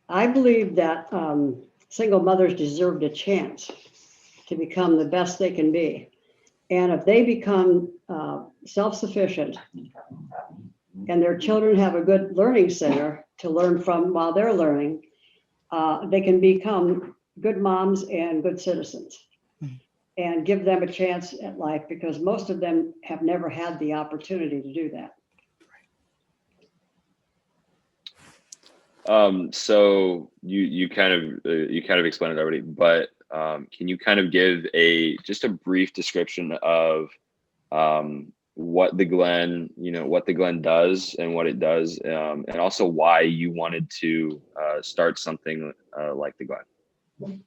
I believe that single mothers deserve a chance to become the best they can be. And if they become self-sufficient and their children have a good learning center to learn from while they're learning, they can become good moms and good citizens and give them a chance at life because most of them have never had the opportunity to do that. So you kind of explained it already, but can you kind of give just a brief description of what the Glen does and what it does, and also why you wanted to start something like the Glen?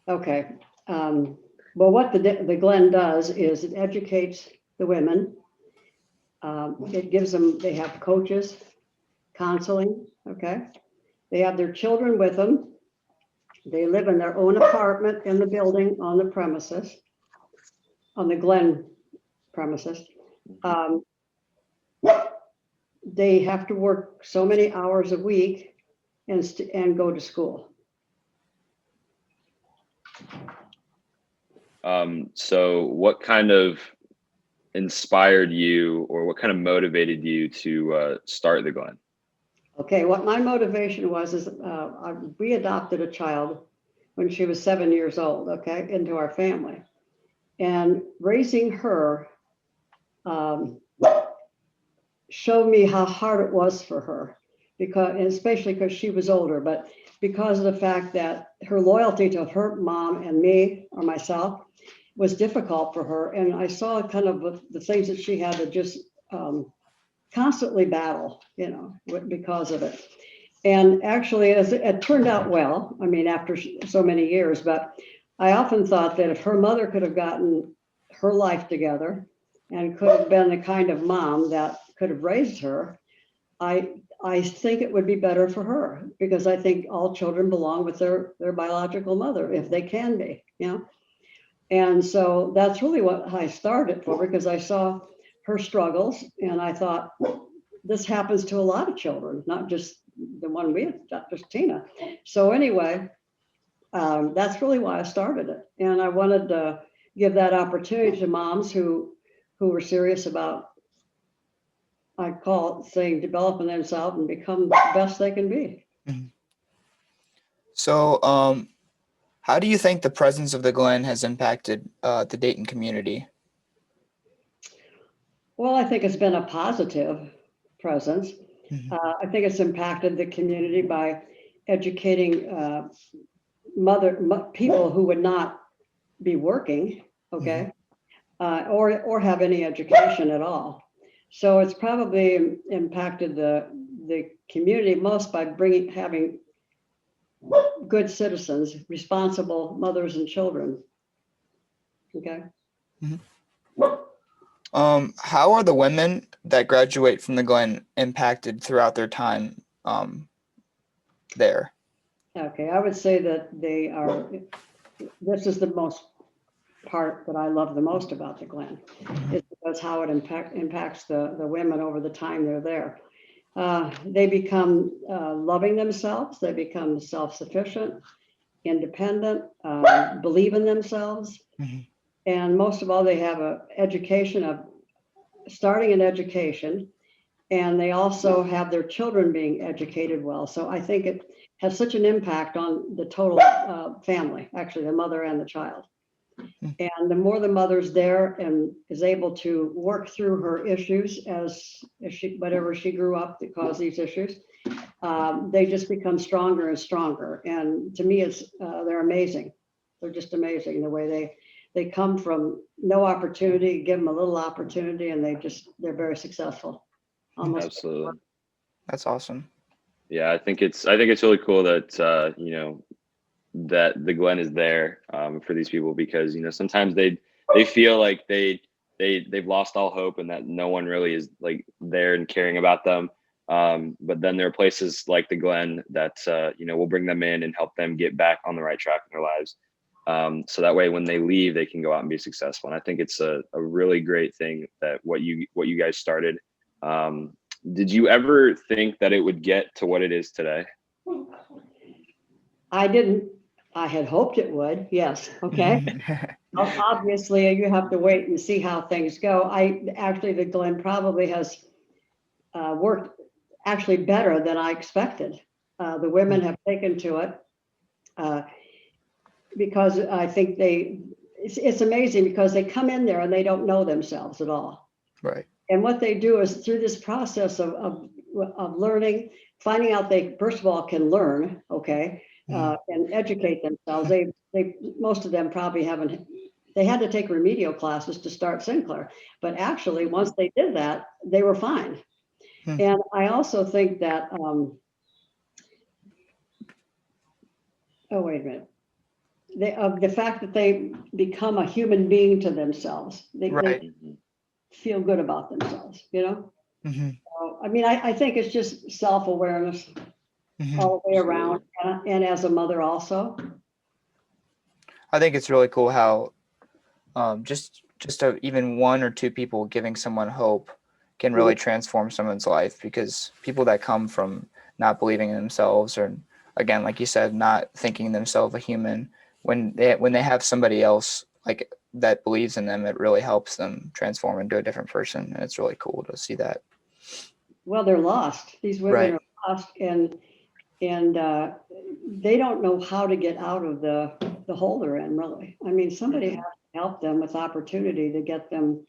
Okay. Well, what the Glen does is it educates the women. It gives them, they have coaches, counseling, okay? They have their children with them. They live in their own apartment in the building on the premises, on the Glen premises. Um, they have to work so many hours a week and go to school. So what kind of inspired you, or what kind of motivated you to start the Glen? Okay, what my motivation was is we adopted a child when she was 7 years old, okay, into our family. And raising her showed me how hard it was for her, because, and especially because she was older, but because of the fact that her loyalty to her mom and me or myself was difficult for her. And I saw kind of the things that she had to just constantly battle, because of it. And actually, as it turned out well, I mean, after so many years, but I often thought that if her mother could have gotten her life together and could have been the kind of mom that could have raised her, I think it would be better for her, because I think all children belong with their biological mother if they can be, And so that's really what I started for, because I saw her struggles and I thought, this happens to a lot of children, not just the one we had, not just Tina. So anyway, that's really why I started it. And I wanted to give that opportunity to moms who were serious about, I call it saying, developing themselves and become the best they can be. So, how do you think the presence of the Glen has impacted the Dayton community? Well, I think it's been a positive presence. I think it's impacted the community by educating people who would not be working, okay, or have any education at all. So it's probably impacted the community most by having good citizens, responsible mothers and children. Okay. How are the women that graduate from the Glen impacted throughout their time there? Okay, I would say that this is the most part that I love the most about the Glen, is because how it impacts the women over the time they're there. They become loving themselves, they become self-sufficient, independent, believe in themselves. And most of all, they have starting an education, and they also have their children being educated well. So I think it has such an impact on the total family, actually, the mother and the child. And the more the mother's there and is able to work through her issues as whatever she grew up that caused these issues, they just become stronger and stronger. And to me, they're amazing. They're just amazing the way they come from no opportunity, give them a little opportunity, and they're very successful. Almost. Absolutely. That's awesome. Yeah, I think it's really cool that that the Glen is there for these people, because sometimes they feel like they've lost all hope and that no one really is like there and caring about them. But then there are places like the Glen that will bring them in and help them get back on the right track in their lives. So that way, when they leave, they can go out and be successful. And I think it's a really great thing that what you guys started. Did you ever think that it would get to what it is today? I didn't. I had hoped it would. Yes. Okay. Obviously, you have to wait and see how things go. The Glen probably has worked actually better than I expected. The women have taken to it because I think it's amazing because they come in there and they don't know themselves at all. Right. And what they do is through this process of learning, finding out they first of all can learn, okay, and educate themselves. They most of them probably haven't. They had to take remedial classes to start Sinclair, but actually once they did that, they were fine. And I also think that. Oh, wait a minute. The fact that they become a human being to themselves, they feel good about themselves, you know? So, I mean, I think it's just self-awareness all the way around, and as a mother also. I think it's really cool how just even one or two people giving someone hope can really transform someone's life, because people that come from not believing in themselves, or again, like you said, not thinking themselves a human, when they have somebody else like that believes in them, it really helps them transform into a different person. And it's really cool to see that. Well, they're lost. These women are lost, and they don't know how to get out of the hole they're in, really. I mean, somebody has to help them with opportunity to get them.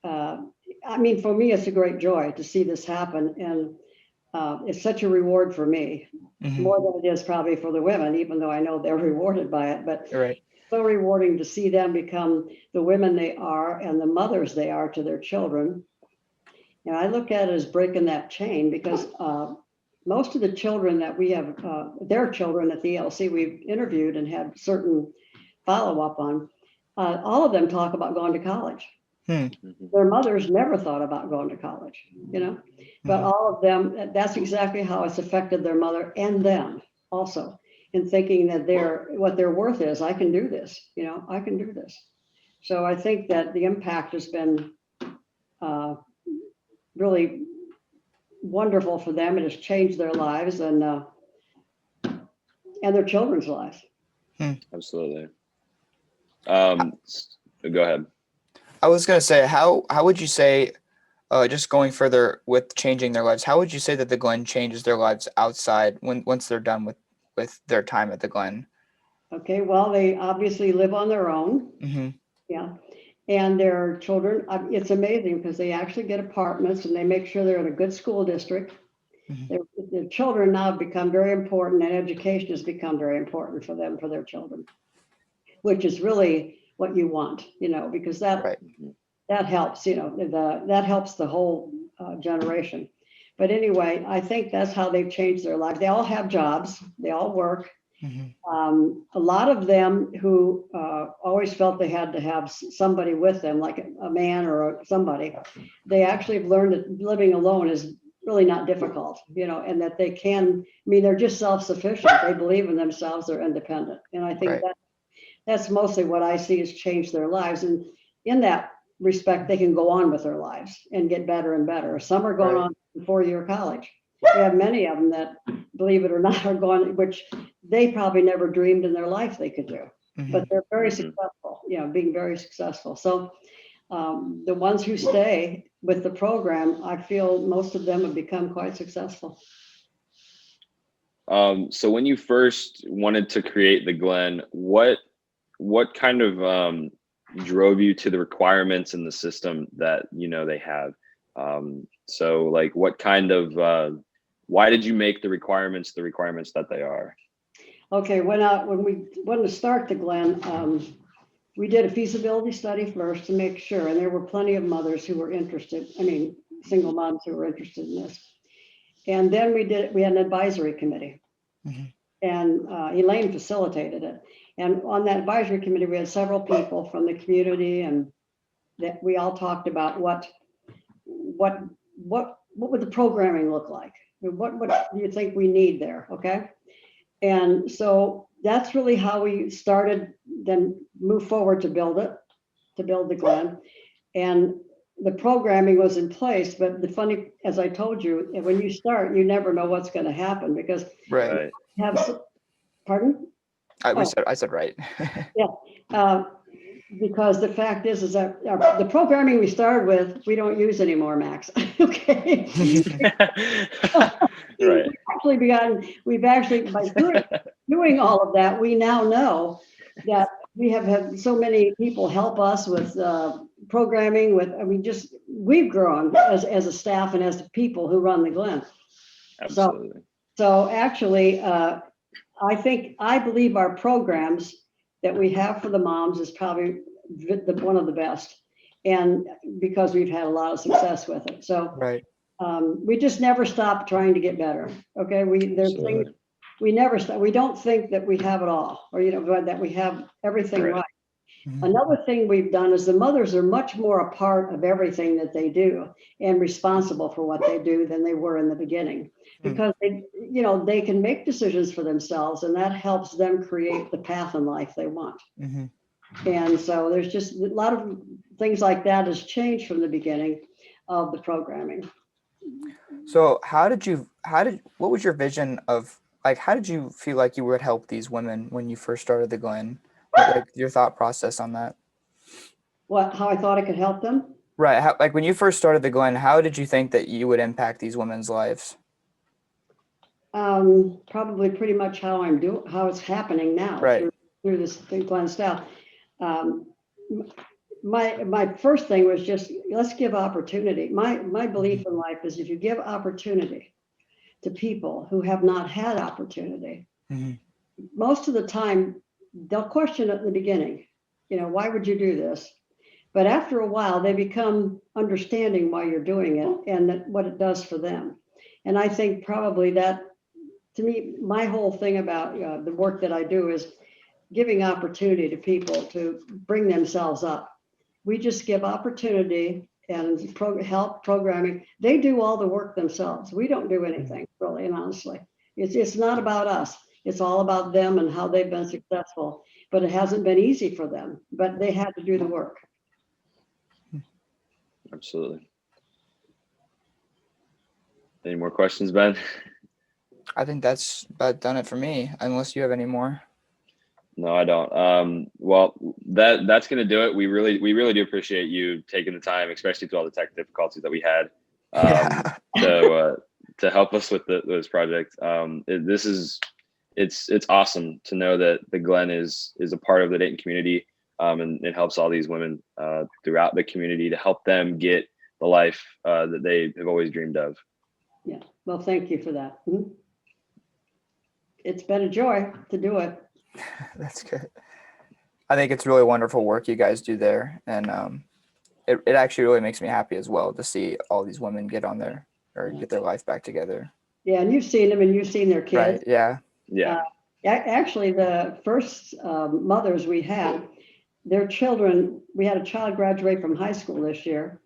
I mean, for me, it's a great joy to see this happen, and it's such a reward for me, more than it is probably for the women, even though I know they're rewarded by it. But it's so rewarding to see them become the women they are and the mothers they are to their children. And I look at it as breaking that chain, because most of the children that we have, their children at the ELC we've interviewed and had certain follow-up on, all of them talk about going to college. Their mothers never thought about going to college, you know, but all of them, that's exactly how it's affected their mother and them also, in thinking that what their worth is. I can do this, you know, I can do this. So I think that the impact has been really wonderful for them. It has changed their lives and their children's lives. Absolutely. Go ahead. I was going to say, how would you say, just going further with changing their lives, how would you say that the Glen changes their lives outside once they're done with their time at the Glen? Okay, well, they obviously live on their own. Yeah. And their children, it's amazing because they actually get apartments and they make sure they're in a good school district. Their children now have become very important, and education has become very important for them, for their children, which is really what you want, you know, because that helps, you know, that helps the whole generation. But anyway, I think that's how they've changed their lives. They all have jobs, they all work. A lot of them who always felt they had to have somebody with them, like a man or somebody, they actually have learned that living alone is really not difficult, you know, and that they can, I mean, they're just self-sufficient. They believe in themselves, they're independent. And I think that's mostly what I see has changed their lives. And in that respect, they can go on with their lives and get better and better. Some are going on to 4-year college. We have many of them that, believe it or not, are going, which they probably never dreamed in their life they could do, but they're very successful, you know, being very successful. So the ones who stay with the program, I feel most of them have become quite successful. So when you first wanted to create the Glen, what kind of drove you to the requirements in the system that, you know, they have? So like what kind of why did you make the requirements that they are? Okay, when we wanted to start the Glen, we did a feasibility study first to make sure, and there were plenty of mothers who were interested. I mean, single moms who were interested in this. And then we had an advisory committee, and Elaine facilitated it. And on that advisory committee, we had several people from the community, and that we all talked about what would the programming look like? What do you think we need there? Okay. And so that's really how we started, then move forward to build the Glen. And the programming was in place, but the funny, as I told you, when you start, you never know what's going to happen because Right. you have, pardon? I said right. Yeah. Because the fact is that the programming we started with, we don't use anymore, Max. Okay. Right. We've actually, by doing all of that, we now know that we have had so many people help us with programming we've grown as a staff and as the people who run the Glen. Absolutely. So actually, I believe our programs that we have for the moms is probably one of the best. And because we've had a lot of success with it. So Right. we just never stop trying to get better. Okay. There's Absolutely. things we never stop. We don't think that we have it all or, that we have everything right. Mhm. Another thing we've done is the mothers are much more a part of everything that they do and responsible for what they do than they were in the beginning because they can make decisions for themselves and that helps them create the path in life they want. Mhm. And so there's just a lot of things like that has changed from the beginning of the programming. So what was your vision of, like, how did you feel like you would help these women when you first started the Glen? Like your thought process on that? How I thought I could help them? Right. Like when you first started the Glen, how did you think that you would impact these women's lives? Probably pretty much how it's happening now Right. through this Glen style. Um, my first thing was just let's give opportunity. My belief in life is if you give opportunity to people who have not had opportunity, Mhm. most of the time they'll question at the beginning, why would you do this? But after a while, they become understanding why you're doing it and what it does for them. And I think probably that, to me, my whole thing about the work that I do is giving opportunity to people to bring themselves up. We just give opportunity and help programming. They do all the work themselves. We don't do anything, really and honestly. It's not about us. It's all about them and how they've been successful. But it hasn't been easy for them, but they had to do the work. Absolutely. Any more questions, Ben? I think that's about done it for me, unless you have any more. No, I don't. Well, that's going to do it. We really do appreciate you taking the time, especially through all the tech difficulties that we had, to help us with this project. It's awesome to know that the Glen is a part of the Dayton community, and it helps all these women throughout the community to help them get the life that they have always dreamed of. Yeah. Well, thank you for that. It's been a joy to do it. That's good. I think it's really wonderful work you guys do there. And it actually really makes me happy as well to see all these women get on there or get their life back together. Yeah. And you've seen them and you've seen their kids. Right. Yeah. Yeah. Actually, the first mothers we had, their children, we had a child graduate from high school this year.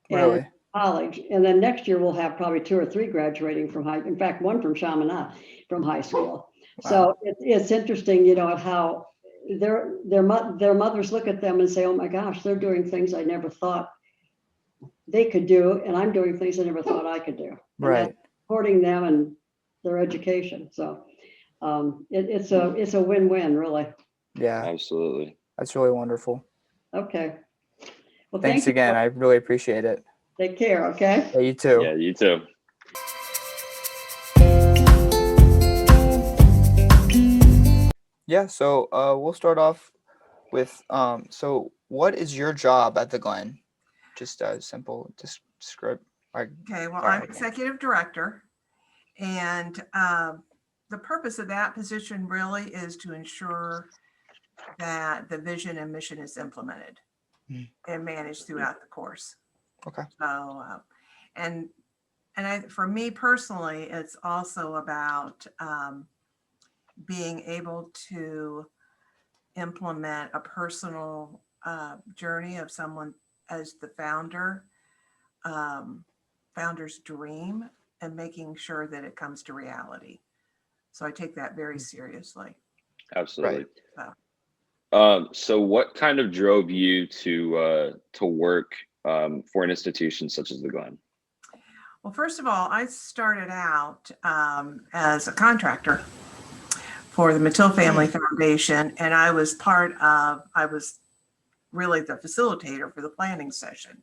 And Really? college. And then next year we'll have probably 2 or 3 graduating from in fact, one from Chaminade from high school. Wow. So it's interesting, how their mothers look at them and say, oh my gosh, they're doing things I never thought they could do. And I'm doing things I never thought I could do. And Right. supporting them and their education. So it's a win-win, really. Yeah. Absolutely. That's really wonderful. Okay. Well, Thanks thank you. again. I really appreciate it. Take care. Okay. Yeah, you too. Yeah, you too. Yeah, so we'll start off with so what is your job at the Glen? Just a simple describe. Okay, well, Sorry. I'm executive director, and the purpose of that position really is to ensure that the vision and mission is implemented and managed throughout the course. Okay. So, for me personally, it's also about being able to implement a personal journey of someone as the founder's dream, and making sure that it comes to reality. So I take that very seriously. Absolutely. Right. So what kind of drove you to work for an institution such as the Glen? Well, first of all, I started out as a contractor for the Mattil Family Foundation, and I was really the facilitator for the planning session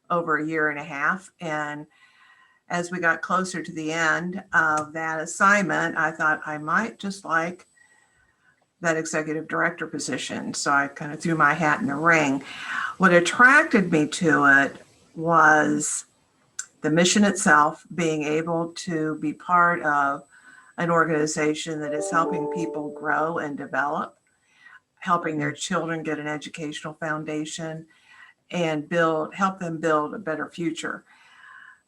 over a year and a half. And as we got closer to the end of that assignment, I thought I might just like that executive director position. So I kind of threw my hat in the ring. What attracted me to it was the mission itself, being able to be part of an organization that is helping people grow and develop, helping their children get an educational foundation and help them build a better future.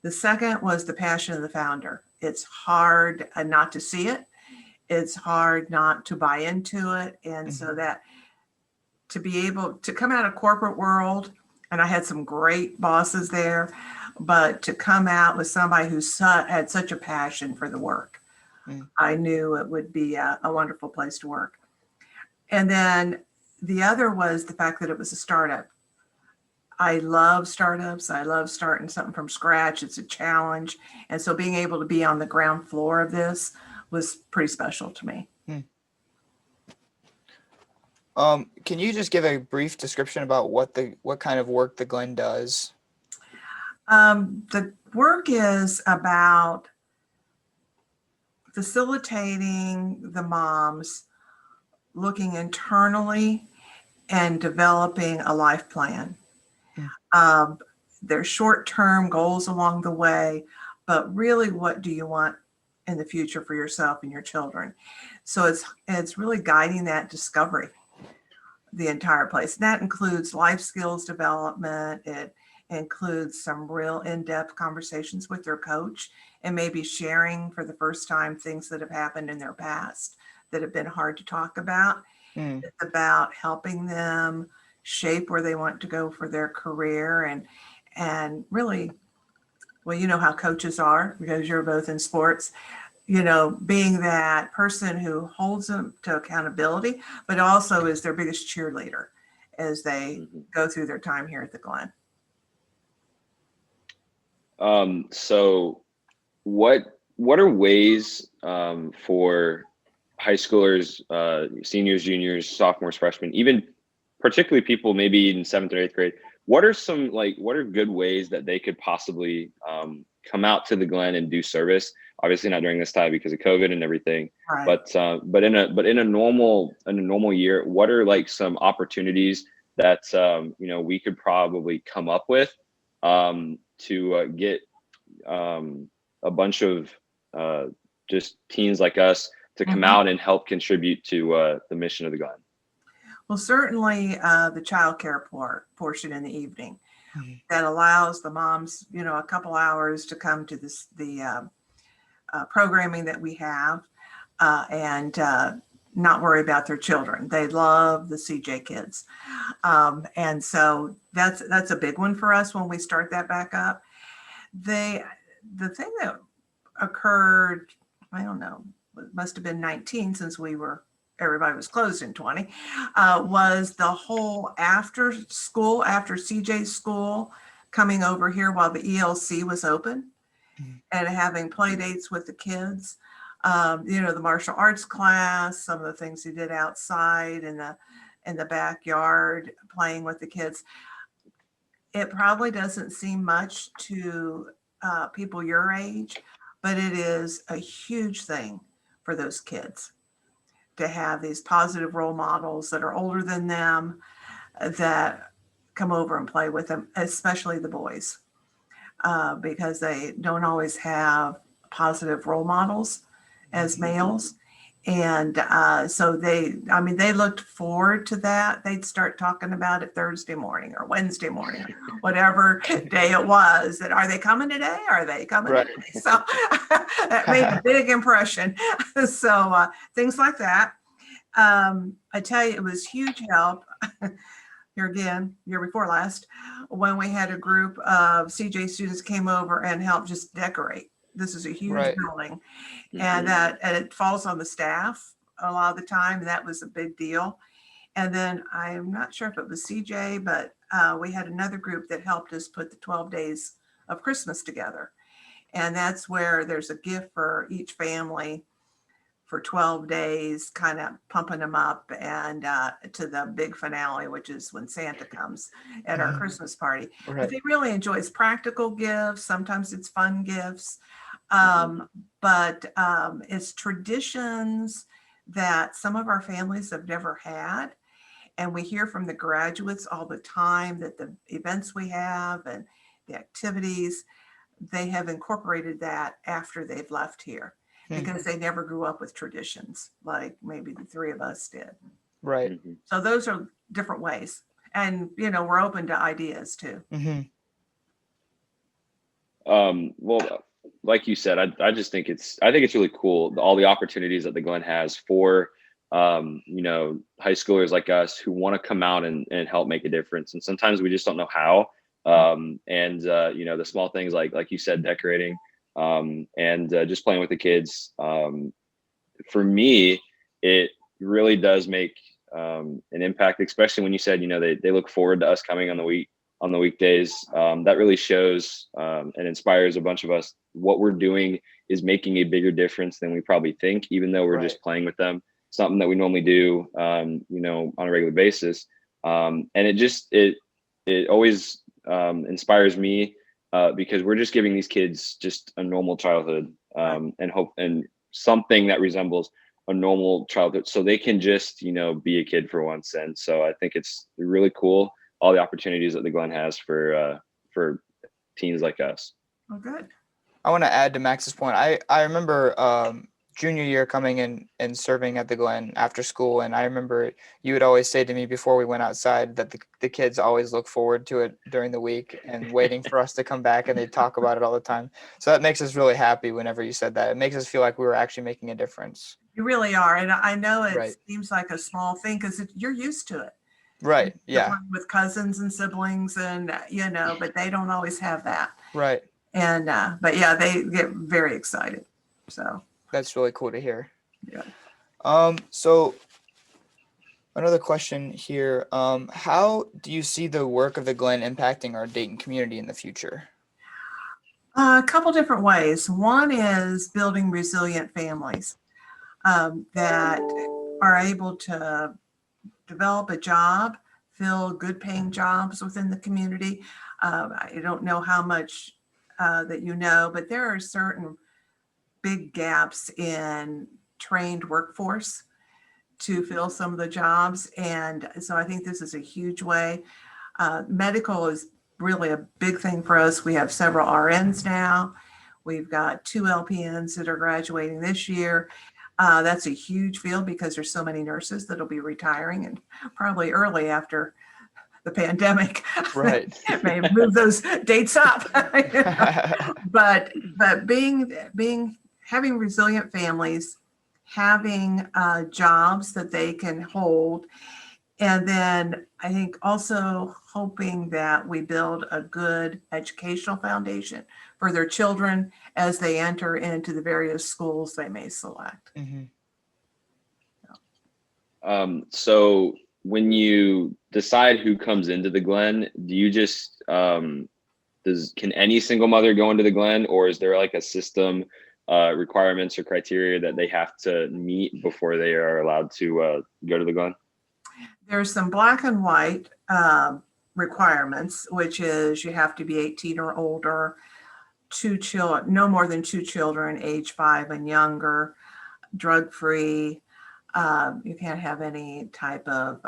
The second was the passion of the founder. It's hard not to see it. It's hard not to buy into it. And so that to be able to come out of corporate world, and I had some great bosses there, but to come out with somebody who had such a passion for the work, I knew it would be a wonderful place to work. And then the other was the fact that it was a startup. I love startups. I love starting something from scratch. It's a challenge. And so being able to be on the ground floor of this was pretty special to me. Can you just give a brief description about what kind of work the Glen does? The work is about facilitating the moms looking internally and developing a life plan. There's short-term goals along the way, but really what do you want in the future for yourself and your children? So it's really guiding that discovery, the entire place. And that includes life skills development. It includes some real in-depth conversations with their coach and maybe sharing for the first time things that have happened in their past that have been hard to talk about. It's about helping them shape where they want to go for their career and really, well, you know how coaches are because you're both in sports, being that person who holds them to accountability, but also is their biggest cheerleader as they go through their time here at the Glen. So what are ways for high schoolers, seniors, juniors, sophomores, freshmen, even particularly people maybe in 7th or 8th grade, what are good ways that they could possibly come out to the Glen and do service? Obviously not during this time because of COVID and everything, Right. but in a normal year, what are some opportunities that we could probably come up with to get a bunch of just teens like us to come out and help contribute to the mission of the Glen? Well, certainly the childcare portion in the evening that allows the moms, a couple hours to come to the programming that we have and not worry about their children. They love the CJ kids. And so that's a big one for us when we start that back up. The thing that occurred, I don't know, it must have been 19 since everybody was closed in 20, was the whole after CJ's school coming over here while the ELC was open and having play dates with the kids. The martial arts class, some of the things he did outside in the backyard playing with the kids. It probably doesn't seem much to people your age, but it is a huge thing for those kids to have these positive role models that are older than them that come over and play with them, especially the boys, because they don't always have positive role models as males. And so they looked forward to that. They'd start talking about it Thursday morning or Wednesday morning, whatever day it was. That are they coming today? Are they coming Right. today? So that made a big impression. So things like that. I tell you, it was huge help. Here again, year before last, when we had a group of CJ students came over and helped just decorate. This is a huge building, and it falls on the staff a lot of the time. And that was a big deal. And then I'm not sure if it was CJ, but we had another group that helped us put the 12 days of Christmas together. And that's where there's a gift for each family for 12 days, kind of pumping them up, and to the big finale, which is when Santa comes at our Christmas party. But Right. they really enjoy, it's practical gifts. Sometimes it's fun gifts. But it's traditions that some of our families have never had. And we hear from the graduates all the time that the events we have and the activities, they have incorporated that after they've left here because they never grew up with traditions like maybe the three of us did. Right. So those are different ways. And, you know, we're open to ideas too. Well, like you said, I just think it's really cool, all the opportunities that the Glen has for you know, high schoolers like us who want to come out and help make a difference. And sometimes we just don't know how. You know, the small things like you said, decorating and just playing with the kids. For me, it really does make an impact, especially when you said, you know, they look forward to us coming on the weekdays. That really shows and inspires a bunch of us. What we're doing is making a bigger difference than we probably think, even though we're just playing with them. Something that we normally do, you know, on a regular basis. And it always inspires me because we're just giving these kids just a normal childhood and hope and something that resembles a normal childhood, so they can just, you know, be a kid for once. And so I think it's really cool, all the opportunities that the Glen has for teens like us. Oh, good. I want to add to Max's point. I remember junior year coming in and serving at the Glen after school. And I remember you would always say to me before we went outside that the kids always look forward to it during the week and waiting for us to come back, and they talk about it all the time. So that makes us really happy whenever you said that. It makes us feel like we were actually making a difference. You really are. And I know it Right. seems like a small thing because you're used to it. Right. Yeah. With cousins and siblings and, you know, but they don't always have that. Right. And, but yeah, they get very excited. So that's really cool to hear. Yeah. So another question here. How do you see the work of the Glen impacting our Dayton community in the future? A couple different ways. One is building resilient families that are able to develop a job, fill good paying jobs within the community. I don't know how much that you know, but there are certain big gaps in trained workforce to fill some of the jobs. And so I think this is a huge way. Medical is really a big thing for us. We have several RNs now. We've got 2 LPNs that are graduating this year. That's a huge field because there's so many nurses that'll be retiring, and probably early after the pandemic. Right. May move those dates up. but having resilient families, having jobs that they can hold, and then I think also hoping that we build a good educational foundation for their children as they enter into the various schools they may select. So when you decide who comes into the Glen, do you just can any single mother go into the Glen, or is there like a system requirements or criteria that they have to meet before they are allowed to go to the Glen? There's some black and white requirements, which is you have to be 18 or older, 2 children, no more than 2 children, age 5 and younger, drug-free. You can't have any type of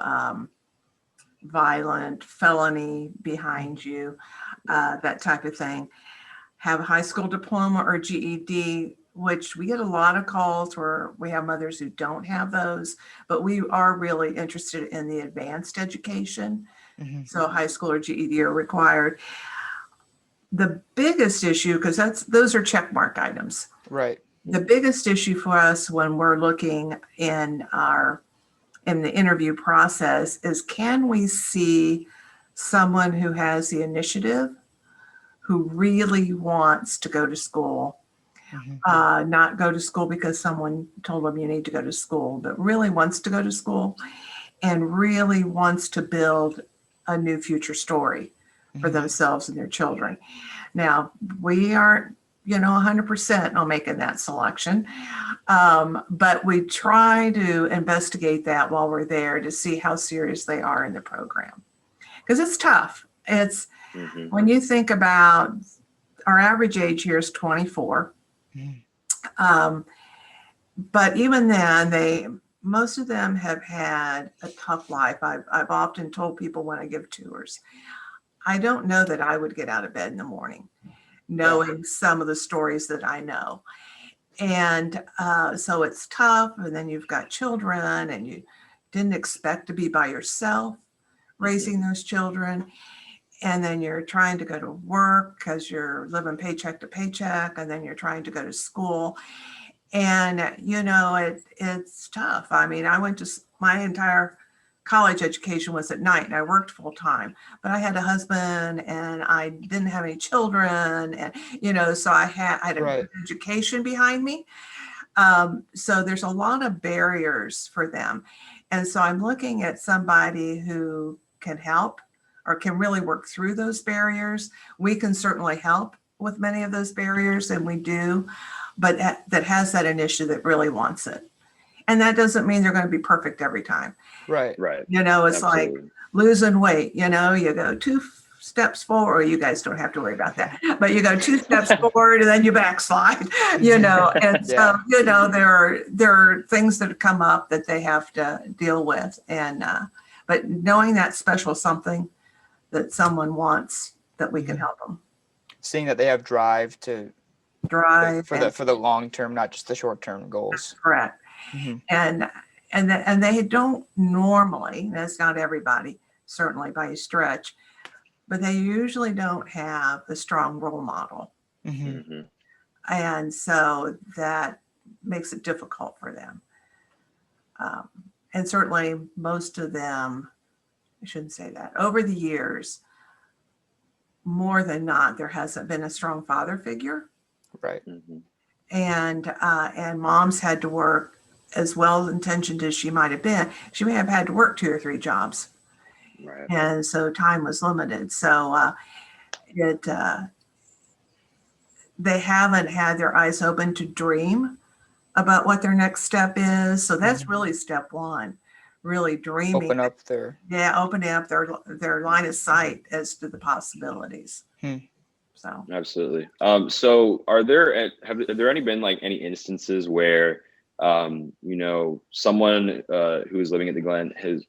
violent felony behind you, that type of thing. Have a high school diploma or GED, which we get a lot of calls where we have mothers who don't have those, but we are really interested in the advanced education. So high school or GED are required. The biggest issue, because those are check mark items. Right. The biggest issue for us when we're looking in the interview process is, can we see someone who has the initiative, who really wants to go to school, not go to school because someone told them you need to go to school, but really wants to go to school and really wants to build a new future story for Mhm. themselves and their children. Now, we aren't, 100% on making that selection, but we try to investigate that while we're there to see how serious they are in the program. Because it's tough. It's Mhm. when you think about our average age here is 24. Mhm. But even then, most of them have had a tough life. I've often told people when I give tours, I don't know that I would get out of bed in the morning, knowing some of the stories that I know. And so it's tough. And then you've got children, and you didn't expect to be by yourself raising those children. And then you're trying to go to work because you're living paycheck to paycheck, and then you're trying to go to school. And, it's tough. I mean, I went to my entire college education was at night, and I worked full time, but I had a husband and I didn't have any children. And, so I had a Right. good education behind me. So there's a lot of barriers for them. And so I'm looking at somebody who can help or can really work through those barriers. We can certainly help with many of those barriers, and we do, but that has that initiative that really wants it. And that doesn't mean they're going to be perfect every time. Right. Right. It's like Absolutely. losing weight, you go 2 steps forward, or you guys don't have to worry about that, but you go 2 steps forward and then you backslide, and so, Yeah. there are things that come up that they have to deal with. And, but knowing that special something that someone wants, that we can help them Seeing that they have drive to drive. for the long term, not just the short term goals. Correct. Mhm. And they don't normally, that's not everybody, certainly by a stretch, but they usually don't have a strong role model. Mhm. Mhm. And so that makes it difficult for them. And certainly most of them, I shouldn't say that, over the years, more than not, there hasn't been a strong father figure. Right. Mhm. And mom's had to work, as well intentioned as she might have been. She may have had to work 2 or 3 jobs. Right. And so time was limited. So they haven't had their eyes open to dream about what their next step is. So that's Mhm. really step one, really dreaming. Open up their Opening up their line of sight as to the possibilities. Hmm. So Absolutely. So have there any been like any instances where someone who is living at the Glen is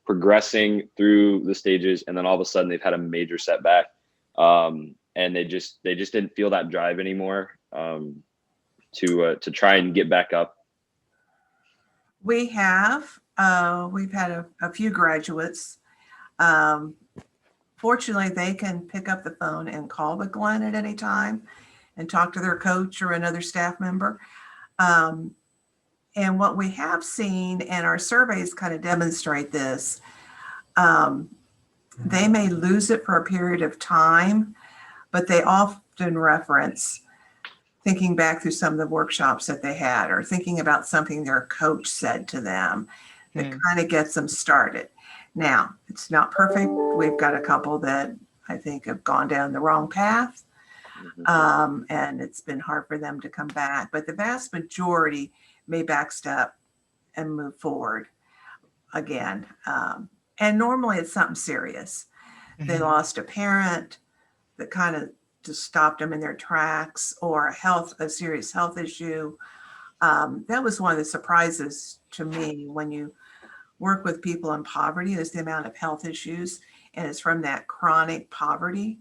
progressing through the stages, and then all of a sudden they've had a major setback, and they just didn't feel that drive anymore, to try and get back up? we've had a few graduates. Fortunately, they can pick up the phone and call the Glen at any time and talk to their coach or another staff member. And what we have seen, and our surveys kind of demonstrate this, they may lose it for a period of time, but they often reference thinking back through some of the workshops that they had, or thinking about something their coach said to them that kind of gets them started. Now, it's not perfect. We've got a couple that I think have gone down the wrong path, and it's been hard for them to come back. But the vast majority may backstep and move forward again. And normally it's something serious. They lost a parent that kind of just stopped them in their tracks, or a serious health issue. That was one of the surprises to me when you work with people in poverty, is the amount of health issues, and it's from that chronic poverty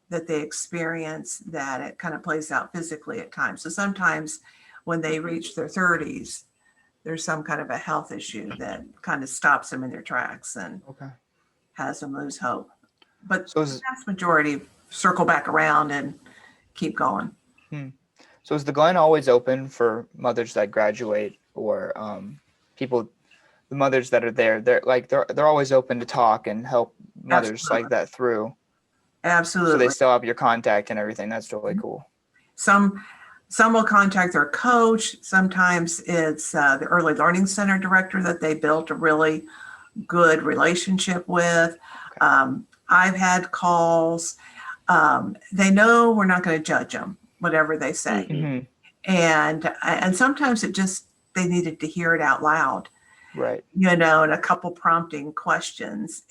that they experience that it kind of plays out physically at times. So sometimes when they reach their 30s, there's some kind of a health issue that kind of stops them in their tracks and Okay. has them lose hope. But So the vast majority circle back around and keep going. So is the Glen always open for mothers that graduate, or people, the mothers that are there? They're always open to talk and help mothers Absolutely. like that through. So Absolutely. they still have your contact and everything. That's really cool. Some will contact their coach. Sometimes it's the early learning center director that they built a really good relationship with. I've had calls. They know we're not going to judge them, whatever they say. Mm-hmm. And sometimes they needed to hear it out loud, Right. and a couple prompting questions,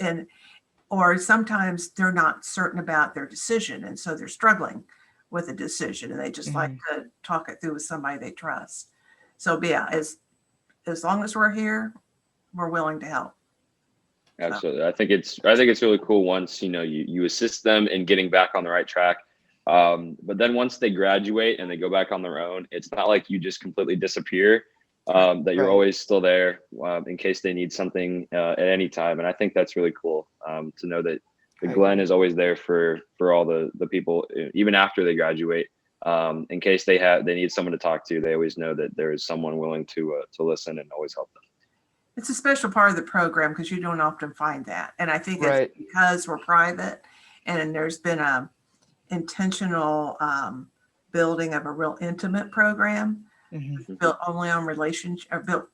or sometimes they're not certain about their decision, and so they're struggling with a decision, and they just like to talk it through with somebody they trust. So yeah, as long as we're here, we're willing to help. Absolutely. I think it's really cool once, you assist them in getting back on the right track. But then once they graduate and they go back on their own, it's not like you just completely disappear, that you're Right. always still there in case they need something at any time. And I think that's really cool to know that the I Glen agree. is always there for all the people, even after they graduate. In case they need someone to talk to, they always know that there is someone willing to listen and always help them. It's a special part of the program because you don't often find that. And I think Right. it's because we're private and there's been a intentional building of a real intimate program built only on relationship, or built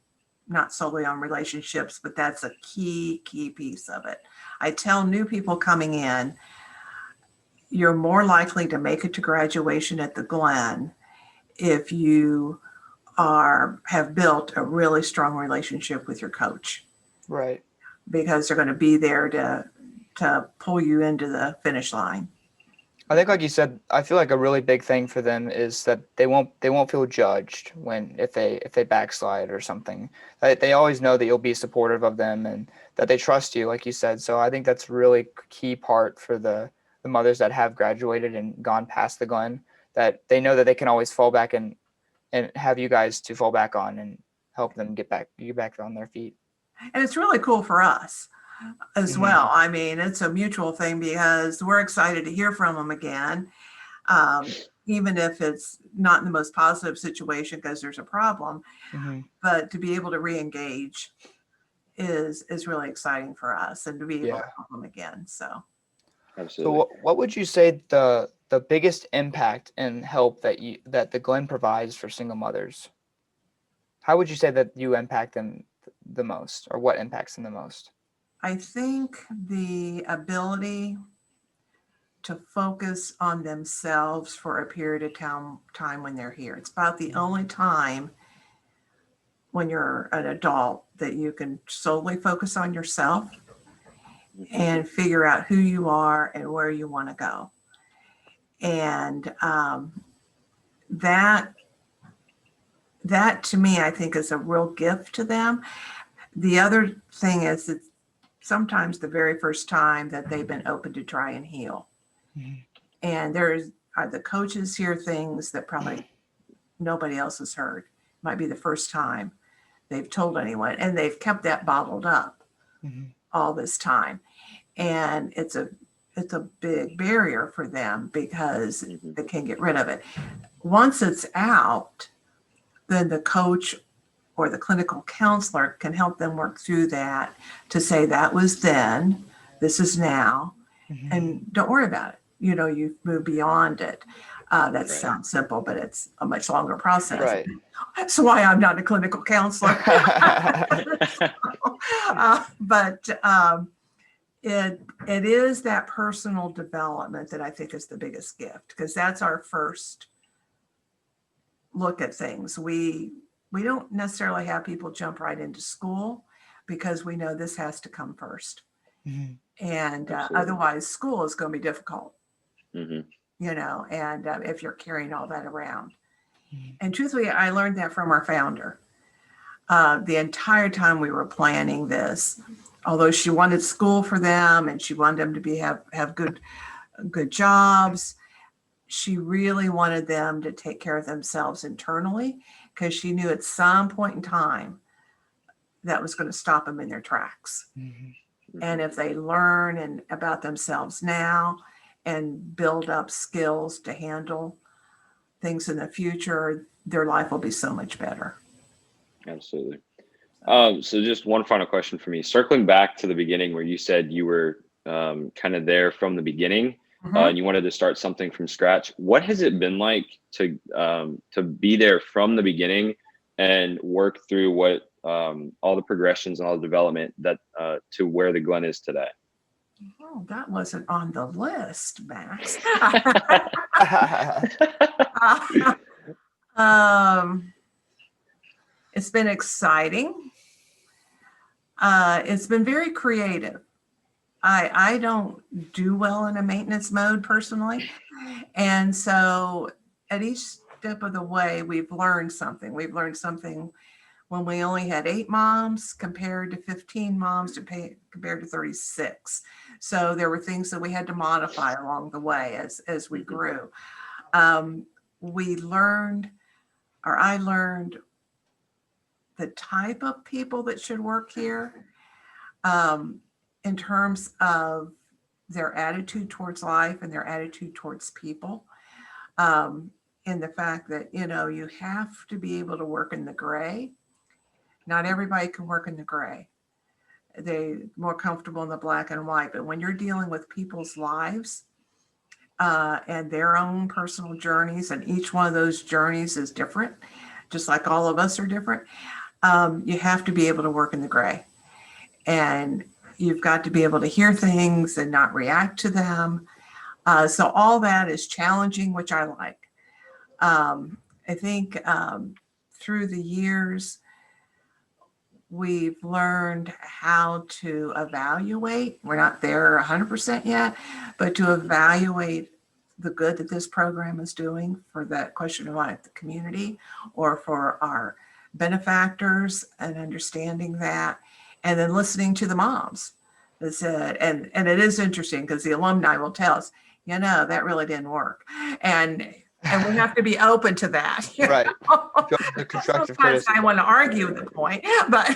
not solely on relationships, but that's a key piece of it. I tell new people coming in, you're more likely to make it to graduation at the Glen if you have built a really strong relationship with your coach, Right. because they're going to be there to pull you into the finish line. I think, like you said, I feel like a really big thing for them is that they won't feel judged if they backslide or something. They always know that you'll be supportive of them and that they trust you, like you said. So I think that's a really key part for the mothers that have graduated and gone past the Glen, that they know that they can always fall back and have you guys to fall back on and help them get back on their feet. And it's really cool for us as well. I mean, it's a mutual thing because we're excited to hear from them again, even if it's not in the most positive situation because there's a problem. But to be able to re-engage is really exciting for us, and to be able to help them again. So Absolutely. So what would you say the biggest impact and help that the Glen provides for single mothers? How would you say that you impact them the most, or what impacts them the most? I think the ability to focus on themselves for a period of time when they're here. It's about the only time when you're an adult that you can solely focus on yourself and figure out who you are and where you want to go. And that to me, I think, is a real gift to them. The other thing is that sometimes the very first time that they've been open to try and heal. And the coaches hear things that probably nobody else has heard. Might be the first time they've told anyone, and they've kept that bottled up all this time. And it's a big barrier for them because they can't get rid of it. Once it's out, then the coach or the clinical counselor can help them work through that to say that was then, this is now, and don't worry about it. You've moved beyond it. That sounds simple, but it's a much longer process. Right. That's why I'm not a clinical counselor. But it is that personal development that I think is the biggest gift, because that's our first look at things. We don't necessarily have people jump right into school because we know this has to come first. And otherwise school is going to be difficult, and if you're carrying all that around. And truthfully, I learned that from our founder. The entire time we were planning this, although she wanted school for them and she wanted them to have good jobs, she really wanted them to take care of themselves internally, because she knew at some point in time that was going to stop them in their tracks. And if they learn about themselves now and build up skills to handle things in the future, their life will be so much better. Absolutely. So just one final question for me. Circling back to the beginning where you said you were kind of there from the beginning, and you wanted to start something from scratch. What has it been like to be there from the beginning and work through what all the progressions and all the development that to where the Glen is today. Oh, that wasn't on the list, Max. It's been exciting. It's been very creative. I don't do well in a maintenance mode personally. And so at each step of the way, we've learned something. We've learned something when we only had 8 moms compared to 15 moms compared to 36. So there were things that we had to modify along the way as we grew. We learned, or I learned, the type of people that should work here in terms of their attitude towards life and their attitude towards people. And the fact that, you have to be able to work in the gray. Not everybody can work in the gray. They're more comfortable in the black and white. But when you're dealing with people's lives and their own personal journeys, and each one of those journeys is different, just like all of us are different, you have to be able to work in the gray. And you've got to be able to hear things and not react to them. So all that is challenging, which I like. I think through the years, we've learned how to evaluate. We're not there 100% yet, but to evaluate the good that this program is doing for that question of like the community or for our benefactors, and understanding that, and then listening to the moms that said, and it is interesting because the alumni will tell us, that really didn't work. And we have to be open to that. Right. The constructive Sometimes criticism. I want to argue the point, but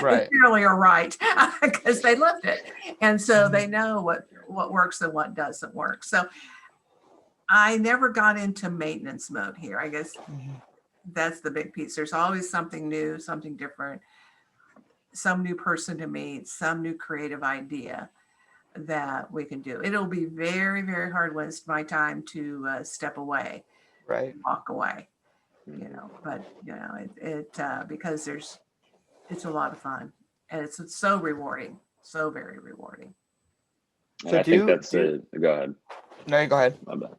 Right. they really are right because they lived it. And so they know what works and what doesn't work. So I never got into maintenance mode here. I guess that's the big piece. There's always something new, something different, some new person to meet, some new creative idea that we can do. It'll be very, very hard waste my time to step away, Right. walk away, but because it's a lot of fun, and it's so rewarding, so very rewarding. And So I think that's go ahead. No, you go ahead. My bad.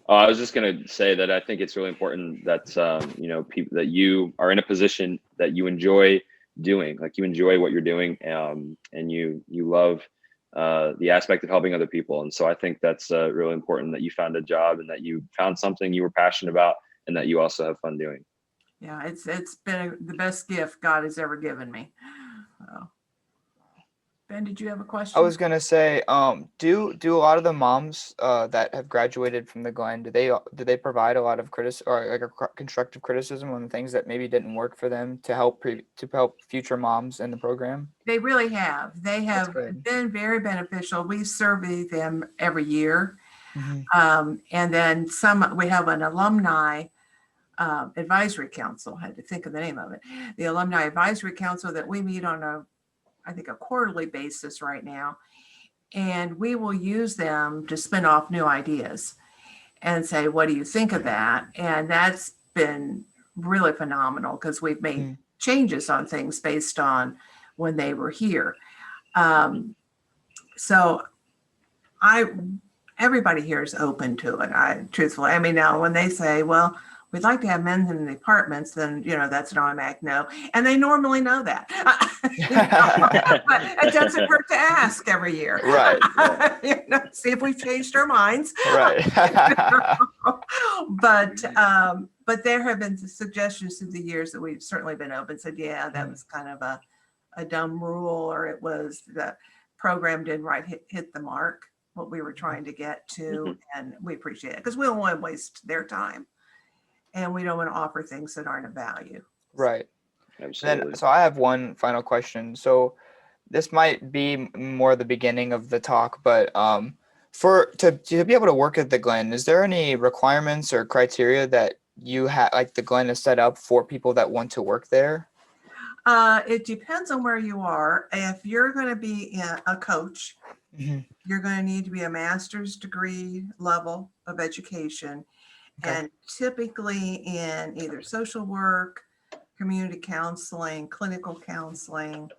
I was just going to say that I think it's really important that people, that you are in a position that you enjoy doing, like you enjoy what you're doing, and you love the aspect of helping other people. And so I think that's really important that you found a job and that you found something you were passionate about and that you also have fun doing. Yeah, it's been the best gift God has ever given me. Ben, did you have a question? I was gonna say, do a lot of the moms that have graduated from the Glen, do they provide a lot of constructive criticism on the things that maybe didn't work for them to help future moms in the program? They really have. They have been very beneficial. We survey them every year, and then we have an alumni advisory council. I had to think of the name of it. The alumni advisory council that we meet on a quarterly basis right now. And we will use them to spin off new ideas and say, what do you think of that? And that's been really phenomenal because we've made changes on things based on when they were here. So everybody here is open to it. Truthfully, now when they say, well, we'd like to have men in the apartments, then, that's an automatic no. And they normally know that. But it doesn't hurt to ask every year. Right. See if we've changed our minds. Right. But there have been suggestions through the years that we've certainly been open, said, yeah, that was kind of a dumb rule, or it was the program didn't hit the mark, what we were trying to get to. And we appreciate it because we don't want to waste their time. And we don't want to offer things that aren't of value. Right. Absolutely. So I have one final question. So this might be more the beginning of the talk, but to be able to work at the Glen, is there any requirements or criteria that you have, like the Glen is set up for people that want to work there? It depends on where you are. If you're going to be a coach, you're going to need to be a master's degree level of education. Okay. And typically in either social work, community counseling, clinical counseling,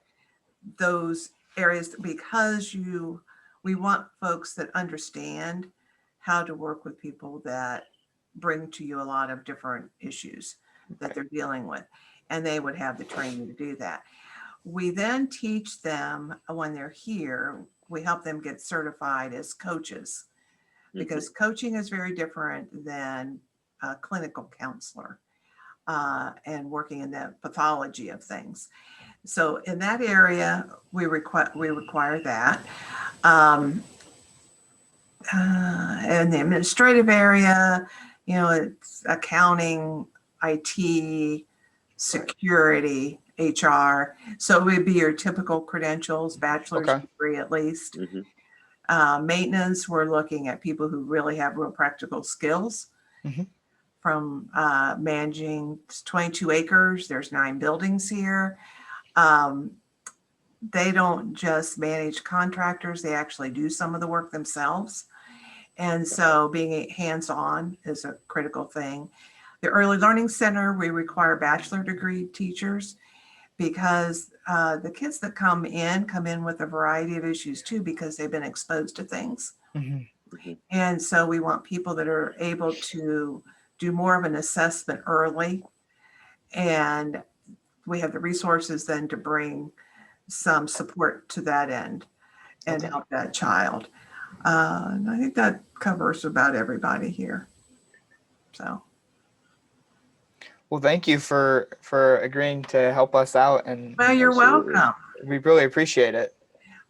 those areas, because we want folks that understand how to work with people that bring to you a lot of different issues that they're dealing with, and they would have the training to do that. We then teach them when they're here, we help them get certified as coaches, because coaching is very different than a clinical counselor and working in the pathology of things. So in that area, we require that. In the administrative area, it's accounting, IT, security, HR. So it would be your typical credentials, bachelor's Okay. degree at least. Maintenance, we're looking at people who really have real practical skills. From managing 22 acres, there's 9 buildings here. They don't just manage contractors, they actually do some of the work themselves. And so being hands-on is a critical thing. The Early Learning Center, we require bachelor degree teachers, because the kids that come in with a variety of issues too, because they've been exposed to things. And so we want people that are able to do more of an assessment early. And we have the resources then to bring some support to that end and help that child. And I think that covers about everybody here. So. Well, thank you for agreeing to help us out, and Well, you're Absolutely. welcome. we really appreciate it.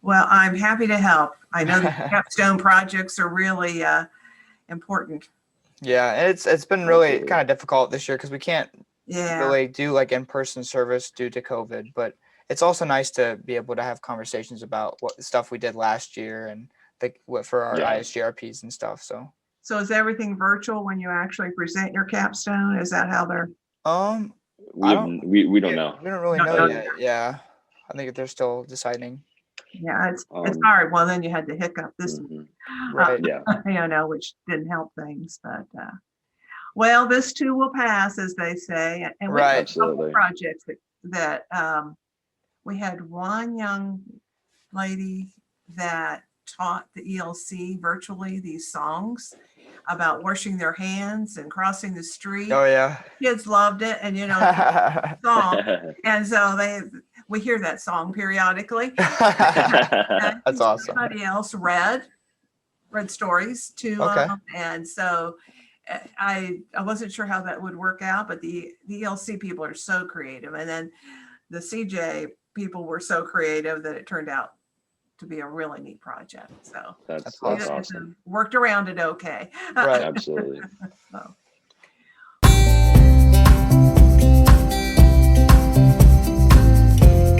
Well, I'm happy to help. I know the capstone projects are really important. Yeah, and it's been really Absolutely. kind of difficult this year because we can't Yeah. really do like in-person service due to COVID, but it's also nice to be able to have conversations about what stuff we did last year and what for our ISGRPs and stuff. So is everything virtual when you actually present your capstone? Is that how they're? We don't know. We don't really Don't know know yet. Yeah, I think they're still deciding. Yeah, it's hard. Well, then you had the hiccup this week, Right. Yeah. which didn't help things. But well, this too will pass, as they say. And we had a couple Absolutely. projects that we had one young lady that taught the ELC virtually these songs about washing their hands and crossing the street. Oh yeah. Kids loved it, and song. And so we hear that song periodically. That's awesome. Somebody else read stories too. Okay. And so I wasn't sure how that would work out, but the ELC people are so creative. And then the CJ people were so creative that it turned out to be a really neat project. So that's awesome. Worked around it okay. Right. Absolutely. So.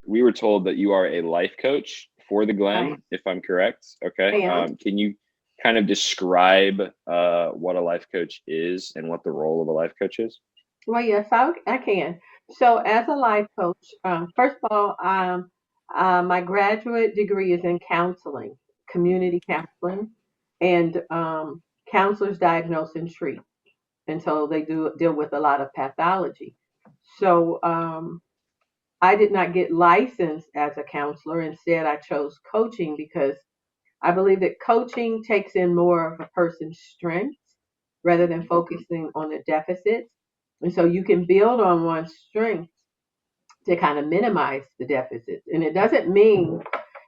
We were told that you are a life coach for the Glen, if I'm correct. Okay. Can you kind of describe what a life coach is and what the role of a life coach is? Well, yes, I can. So as a life coach, first of all, my graduate degree is in counseling, community counseling, and counselors diagnose and treat. And so they do deal with a lot of pathology. So I did not get licensed as a counselor. Instead, I chose coaching because I believe that coaching takes in more of a person's strengths rather than focusing on the deficits. And so you can build on one's strengths to kind of minimize the deficits. And it doesn't mean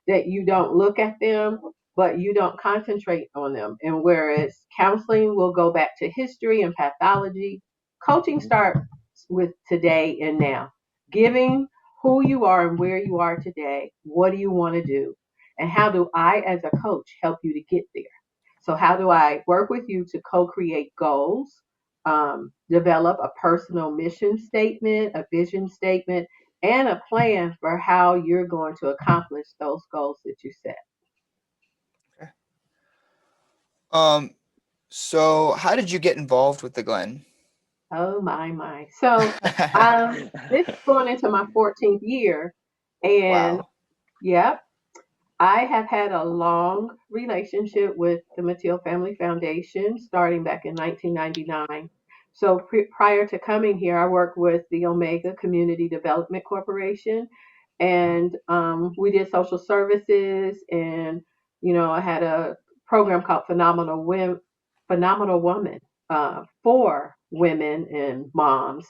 that you don't look at them, but you don't concentrate on them. And whereas counseling will go back to history and pathology, coaching starts with today and now. Giving who you are and where you are today, what do you want to do? And how do I, as a coach, help you to get there? So how do I work with you to co-create goals, develop a personal mission statement, a vision statement, and a plan for how you're going to accomplish those goals that you set. Okay. So how did you get involved with the Glen? Oh my. So this is going into my 14th year. And wow. Yep, I have had a long relationship with the Mateel Family Foundation starting back in 1999. So prior to coming here, I worked with the Omega Community Development Corporation, and we did social services, and I had a program called Phenomenal Woman for women and moms,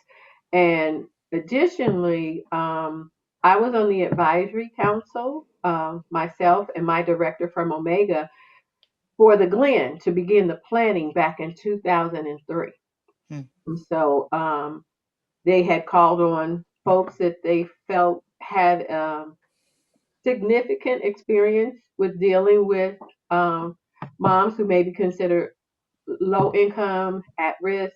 and additionally, I was on the advisory council, myself and my director from Omega, for the Glen to begin the planning back in 2003. Hmm. And so they had called on folks that they felt had significant experience with dealing with moms who may be considered low income, at risk,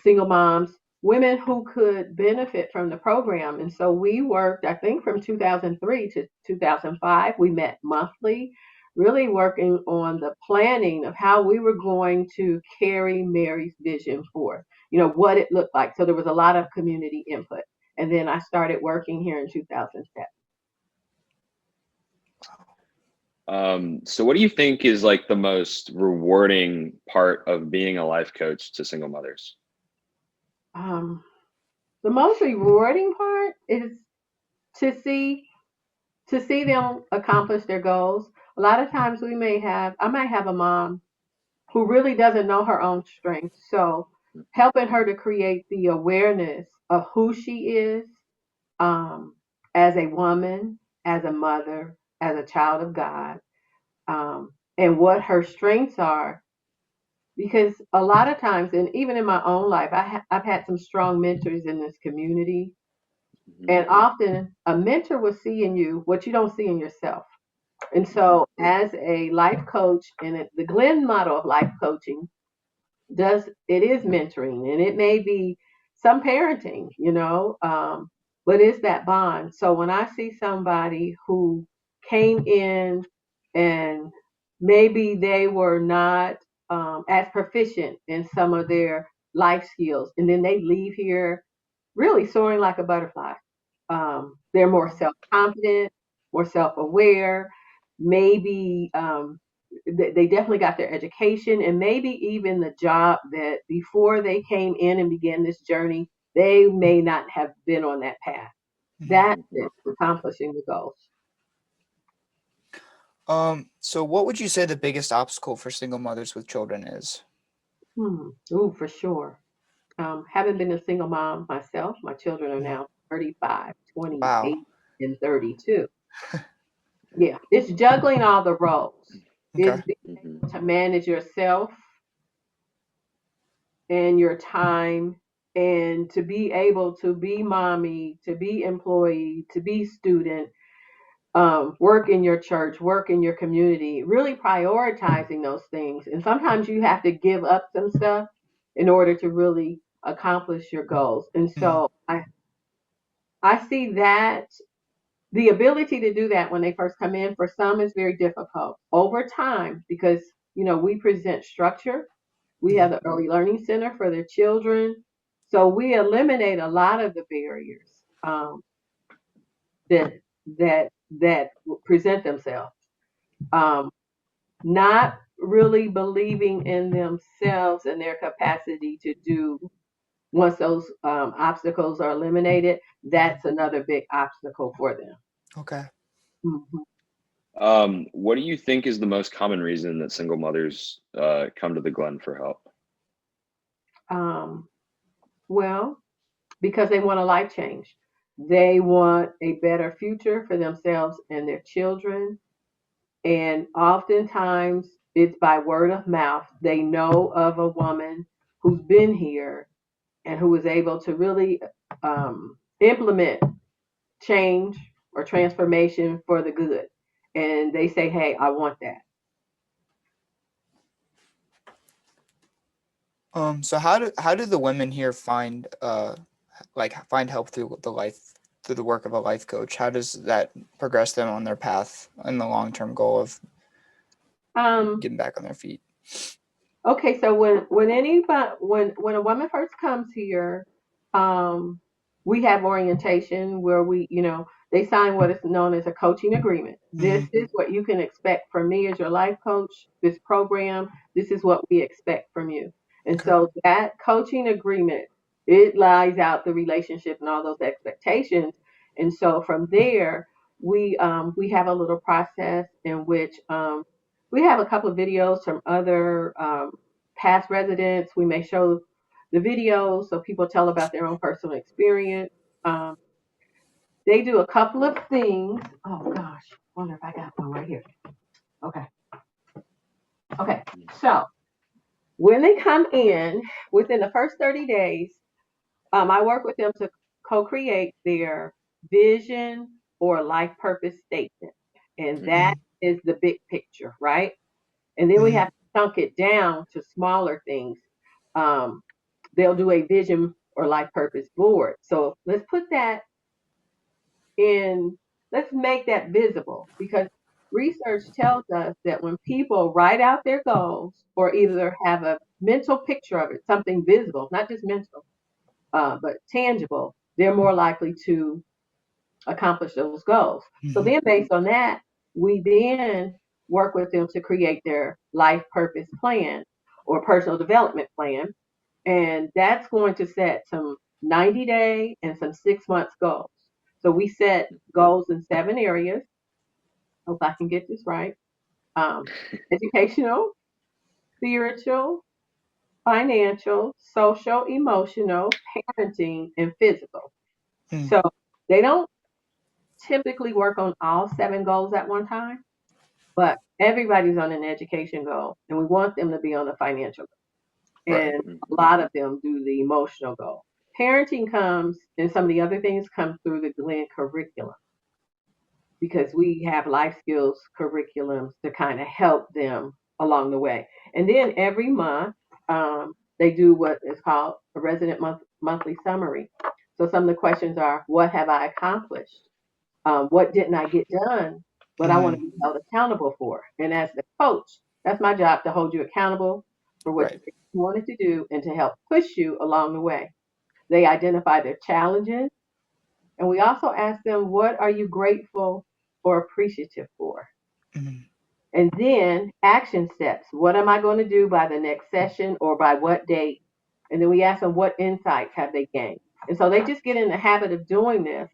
single moms, women who could benefit from the program. And so we worked, I think, from 2003 to 2005. We met monthly, really working on the planning of how we were going to carry Mary's vision forth, what it looked like. So there was a lot of community input. And then I started working here in 2007. So what do you think is like the most rewarding part of being a life coach to single mothers? The most rewarding part is to see them accomplish their goals. A lot of times I might have a mom who really doesn't know her own strength. So helping her to create the awareness of who she is, as a woman, as a mother, as a child of God, and what her strengths are. Because a lot of times, and even in my own life, I've had some strong mentors in this community. And often a mentor will see in you what you don't see in yourself. And so, as a life coach, and the Glen model of life coaching it is mentoring, and it may be some parenting, but it's that bond. So when I see somebody who came in and maybe they were not as proficient in some of their life skills, and then they leave here really soaring like a butterfly. They're more self-confident, more self-aware, maybe they definitely got their education, and maybe even the job that before they came in and began this journey, they may not have been on that path. That's it, accomplishing the goals. So what would you say the biggest obstacle for single mothers with children is? Ooh, for sure. Having been a single mom myself, my children are now 35, 28, Wow. and 32. Yeah, it's juggling all the roles. Okay. It's being able to manage yourself and your time, and to be able to be mommy, to be employee, to be student, work in your church, work in your community, really prioritizing those things. And sometimes you have to give up some stuff in order to really accomplish your goals. And so I see that the ability to do that when they first come in, for some, is very difficult. Over time, because we present structure, we have the early learning center for their children, so we eliminate a lot of the barriers that that present themselves. Not really believing in themselves and their capacity to do. Once those obstacles are eliminated, that's another big obstacle for them. Okay. What do you think is the most common reason that single mothers come to the Glen for help? Well, because they want a life change. They want a better future for themselves and their children. And oftentimes it's by word of mouth. They know of a woman who's been here and who was able to really implement change or transformation for the good. And they say, hey, I want that. So how do the women here find find help through the work of a life coach? How does that progress them on their path and the long-term goal of getting back on their feet? Okay, so when a woman first comes here, we have orientation where they sign what is known as a coaching agreement. This is what you can expect from me as your life coach. This program, this is what we expect from you. And Okay. so that coaching agreement, it lies out the relationship and all those expectations. And so from there, we have a little process in which we have a couple of videos from other past residents. We may show the videos so people tell about their own personal experience. Um, they do a couple of things. Oh gosh, wonder if I got one right here. Okay. Okay. So when they come in, within the first 30 days, I work with them to co-create their vision or life purpose statement. And that is the big picture, right? And then we Mhm. have to chunk it down to smaller things. Um, they'll do a vision or life purpose board. So let's put that in, let's make that visible, because research tells us that when people write out their goals or either have a mental picture of it, something visible, not just mental, but tangible, they're more likely to accomplish those goals. So Mhm. then, based on that, we then work with them to create their life purpose plan or personal development plan. And that's going to set some 90-day and some 6 months goals. So we set goals in 7 areas. Hope I can get this right. Um, educational, spiritual, financial, social, emotional, parenting, and physical. Mm. So they don't typically work on all 7 goals at one time, but everybody's on an education goal, and we want them to be on a financial goal. Right. And a lot of them do the emotional goal. Parenting comes, and some of the other things come through the Glen curriculum, because we have life skills curriculums to kind of help them along the way. And then every month, they do what is called a resident monthly summary. So some of the questions are, what have I accomplished? What didn't I get done? But I want to Mhm. be held accountable for. And as the coach, that's my job, to hold you accountable for what Right. you wanted to do and to help push you along the way. They identify their challenges, and we also ask them, what are you grateful or appreciative for? Mhm. And then action steps. What am I going to do by the next session or by what date? And then we ask them, what insights have they gained? And so they just get in the habit of doing this.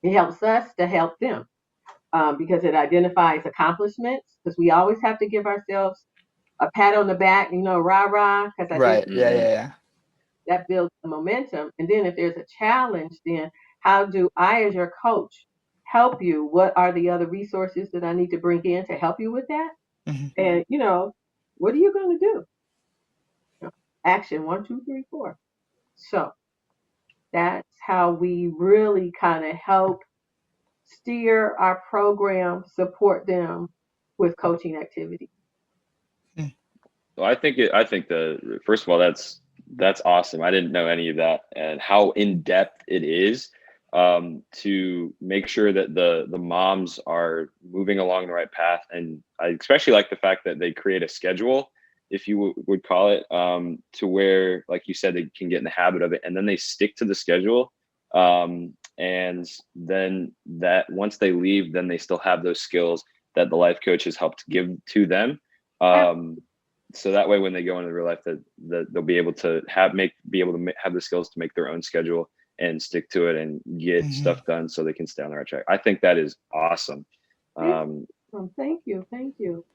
It helps us to help them, because it identifies accomplishments, because we always have to give ourselves a pat on the back, rah rah, because I did Right. Yeah. Hmm. Yeah. Yeah. that, builds the momentum. And then if there's a challenge, then how do I, as your coach, help you? What are the other resources that I need to bring in to help you with that? Mhm. And what are you going to do? Action 1, 2, 3, 4. So that's how we really kind of help steer our program, support them with coaching activities. Mm. Well, I think the first of all, that's awesome. I didn't know any of that, and how in depth it is, to make sure that the moms are moving along the right path. And I especially like the fact that they create a schedule, if you would call it, to where, like you said, they can get in the habit of it, and then they stick to the schedule. And then that once they leave, then they still have those skills that the life coach has helped give to them. Um, so that way when they go into real life, that they'll be able to have the skills to make their own schedule and stick to it and get Mhm. stuff done so they can stay on the right track. I think that is awesome. You're um welcome. Thank you. Thank you.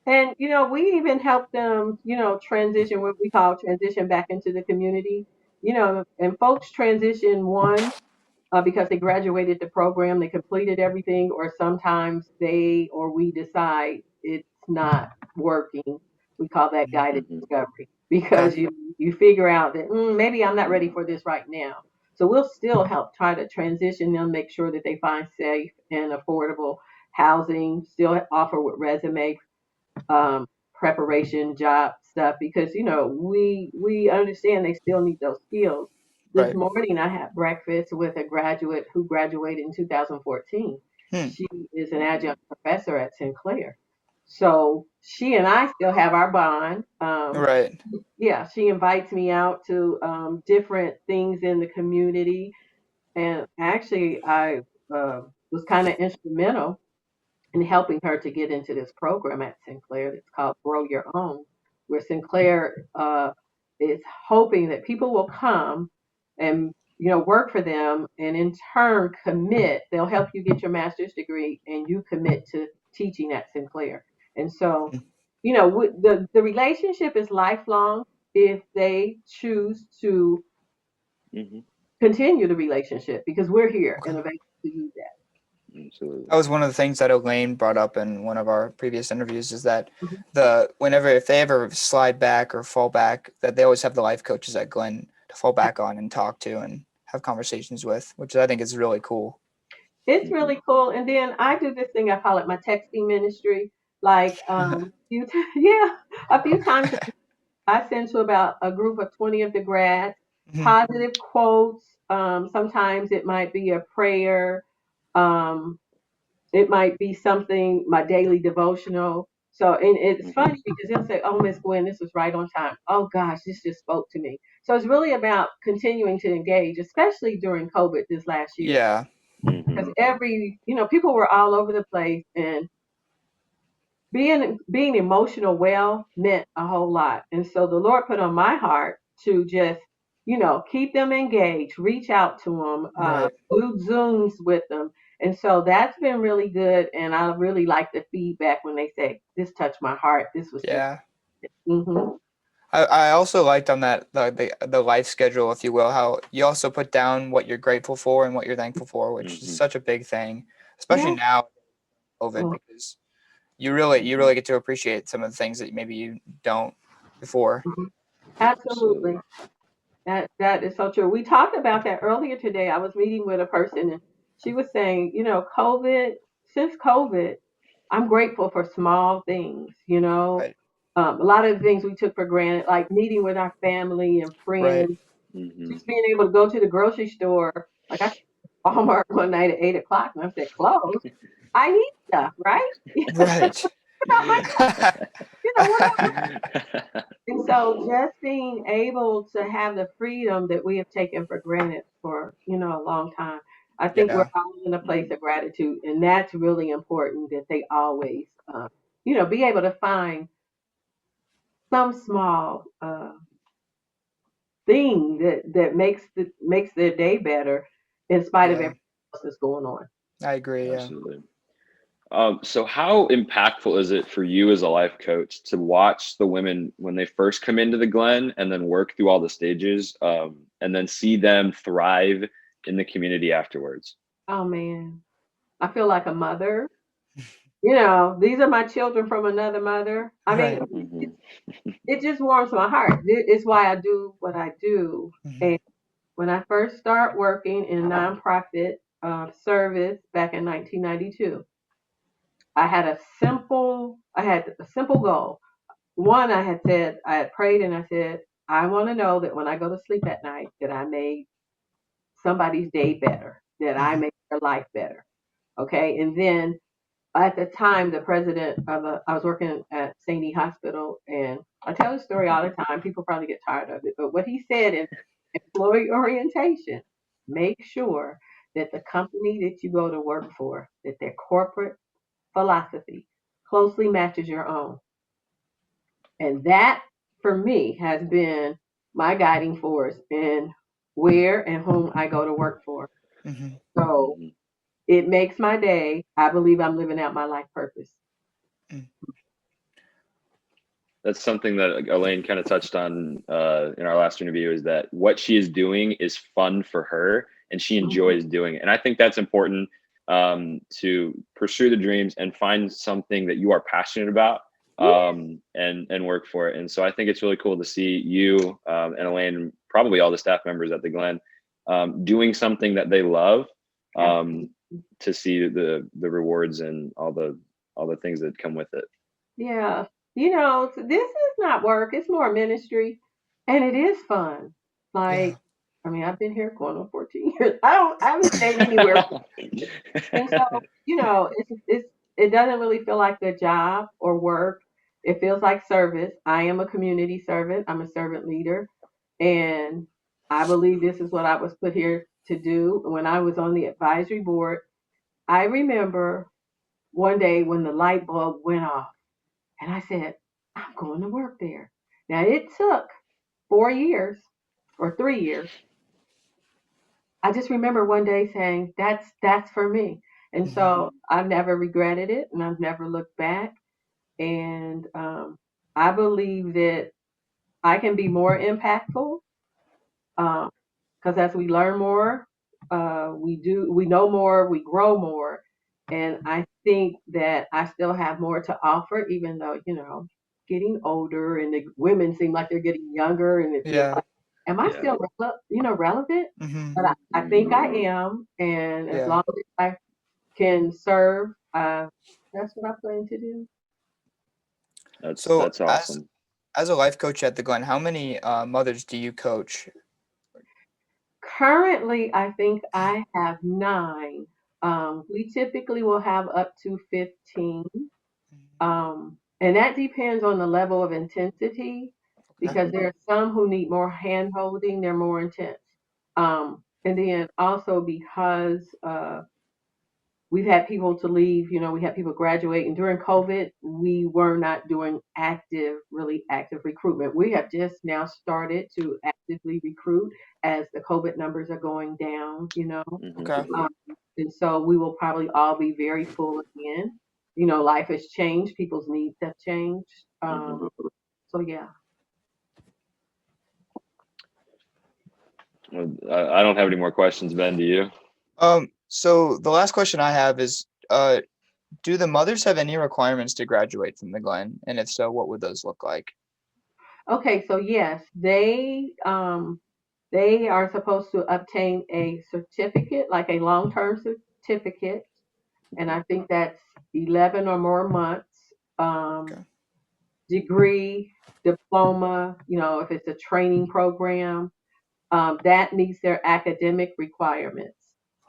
And, we even help them, transition, what we call transition back into the community. And folks transition, one, because they graduated the program, they completed everything, or sometimes they or we decide it's not working. We call that guided mhm. discovery, Okay. because you figure out that maybe I'm not ready for this right now. So we'll still help try to transition them, make sure that they find safe and affordable housing, still offer with resume um, preparation, job stuff, because we understand they still need those skills. This Right. morning, I had breakfast with a graduate who graduated in 2014. Hmm. She is an adjunct professor at Sinclair, so she and I still have our bond. Right. Yeah, she invites me out to different things in the community, and actually, I was kind of instrumental in helping her to get into this program at Sinclair that's called Grow Your Own, where Sinclair is hoping that people will come and work for them, and in turn commit. They'll help you get your master's degree, and you commit to teaching at Sinclair. And so, the relationship is lifelong if they choose to Hmm. continue the relationship, because we're here Okay. and available to use that. Absolutely. That was one of the things that Elaine brought up in one of our previous interviews, is that Mhm. if they ever slide back or fall back, that they always have the life coaches at Glen to fall back on and talk to and have conversations with, which I think is really cool. It's really cool. And then I do this thing, I call it my texting ministry. Like, yeah, a few times I send to about a group of 20 of the grads Mhm. positive quotes. Sometimes it might be a prayer. Um, it might be something, my daily devotional. So, and it's Hmm. funny because they'll say, "Oh, Miss Gwen, this was right on time. Oh gosh, this just spoke to me." So it's really about continuing to engage, especially during COVID this last year, Yeah. because Hmm. people were all over the place, and being emotional well meant a whole lot. And so the Lord put on my heart to just, keep them engaged, reach out to them, Right. do Zooms with them. And so that's been really good. And I really like the feedback when they say, "This touched my heart. This was just," Yeah. hmm I also liked on that the life schedule, if you will, how you also put down what you're grateful for and what you're thankful for, which is Hmm. such a big thing, especially yeah, now COVID, mm, because you really get to appreciate some of the things that maybe you don't before. mhm. Absolutely. Absolutely. That is so true. We talked about that earlier today. I was meeting with a person, and she was saying, since COVID, I'm grateful for small things, Right. a lot of the things we took for granted, like meeting with our family and Right. friends, Hmm. just being able to go to the grocery store. Like I Walmart one night at 8 o'clock, and I said, "Close. I need stuff, right? Right. What about my, what about And so just being able to have the freedom that we have taken for granted for, a long time, I think we're Yeah. all in a place Mhm. of gratitude. And that's really important, that they always, be able to find some small thing that makes their day better in spite of Yeah. everything else that's going on. I agree. Yeah. Absolutely. So how impactful is it for you as a life coach to watch the women when they first come into the Glen and then work through all the stages, and then see them thrive in the community afterwards? Oh man, I feel like a mother. These are my children from another mother. I mean, Right. Hmm. it just warms my heart. It's why I do what I do. Mhm. And when I first started working in nonprofit service back in 1992, I had a simple goal. One, I had prayed and I said, I want to know that when I go to sleep at night, that I made somebody's day better, that I Mhm. made their life better. Okay. And then at the time, the president I was working at St. E Hospital, and I tell this story all the time. People probably get tired of it, but what he said in employee orientation: make sure that the company that you go to work for, that their corporate philosophy closely matches your own. And that, for me, has been my guiding force in where and whom I go to work for. Mhm. So Hmm. it makes my day. I believe I'm living out my life purpose. Mm. That's something that Elaine kind of touched on in our last interview, is that what she is doing is fun for her and she Mhm. enjoys doing it. And I think that's important, to pursue the dreams and find something that you are passionate about, Yeah. and work for it. And so I think it's really cool to see you, and Elaine, and probably all the staff members at the Glen, doing something that they love, um, to see the rewards and all the things that come with it. Yeah. This is not work, it's more ministry. And it is fun. Yeah. Like, I mean, I've been here going on 14 years. I haven't stayed anywhere. And so, it doesn't really feel like a job or work. It feels like service. I am a community servant. I'm a servant leader. And I believe this is what I was put here to do. When I was on the advisory board, I remember one day when the light bulb went off. And I said, I'm going to work there. Now, it took 4 years or 3 years, I just remember one day saying, that's for me. And so I've never regretted it and I've never looked back. And I believe that I can be more impactful because as we learn more, we know more, we grow more. And I think that I still have more to offer, even though, getting older and the women seem like they're getting younger and it feels Yeah. like, am I Yeah. still, relevant? Hmm. But I think I am. And as Yeah. long as I can serve, that's what I plan to do. So That's awesome. as a life coach at the Glen, how many mothers do you coach? Currently, I think I have 9. We typically will have up to 15. And that depends on the level of intensity Okay. because there are some who need more hand holding, they're more intense. And then also because we've had people to leave, we had people graduate, and during COVID, we were not doing really active recruitment. We have just now started to actively recruit as the COVID numbers are going down. Mhm. Okay. And so we will probably all be very full again. Life has changed, people's needs have changed. So yeah. Well, I don't have any more questions, Ben. Do you? So the last question I have is, do the mothers have any requirements to graduate from the Glen? And if so, what would those look like? Okay, so yes, they are supposed to obtain a certificate, like a long-term certificate, and I think that's 11 or more months. Okay. Degree, diploma, if it's a training program, that meets their academic requirements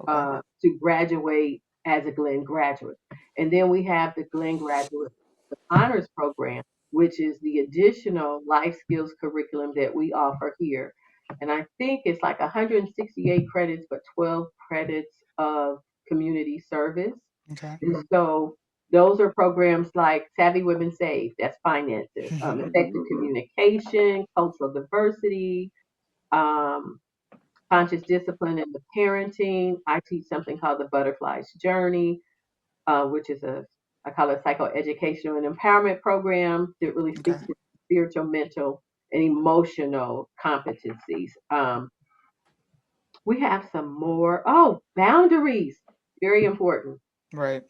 Okay. to graduate as a Glen graduate. And then we have the Glen Graduate Honors Program, which is the additional life skills curriculum that we offer here. And I think it's like 168 credits, but 12 credits of community service. Okay. And so those are programs like Savvy Women Save, that's finances, effective communication, cultural diversity, um, conscious discipline in the parenting. I teach something called the Butterfly's Journey, which is I call it psychoeducational and empowerment program that really Okay. speaks to spiritual, mental, and emotional competencies. We have some more. Oh, boundaries, very important. Right.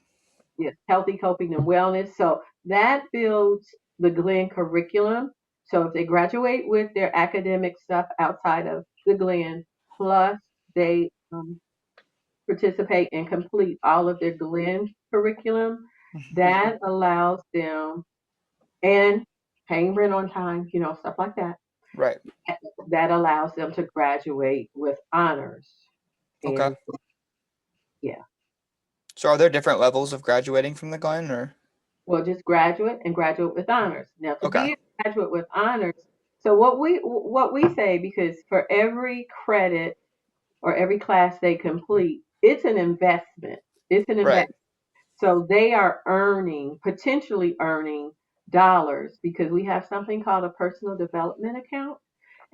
Yes, healthy coping and wellness. So that builds the Glen curriculum. So if they graduate with their academic stuff outside of the Glen, plus they participate and complete all of their Glen curriculum, that allows them, and paying rent on time, stuff like that, Right. that allows them to graduate with honors. Okay. And yeah, So are there different levels of graduating from the Glen, or? well, just graduate and graduate with honors. Now, to Okay. be a graduate with honors, so what we say, because for every credit or every class they complete, it's an investment. It's an Right. investment. So they are potentially earning dollars because we have something called a personal development account.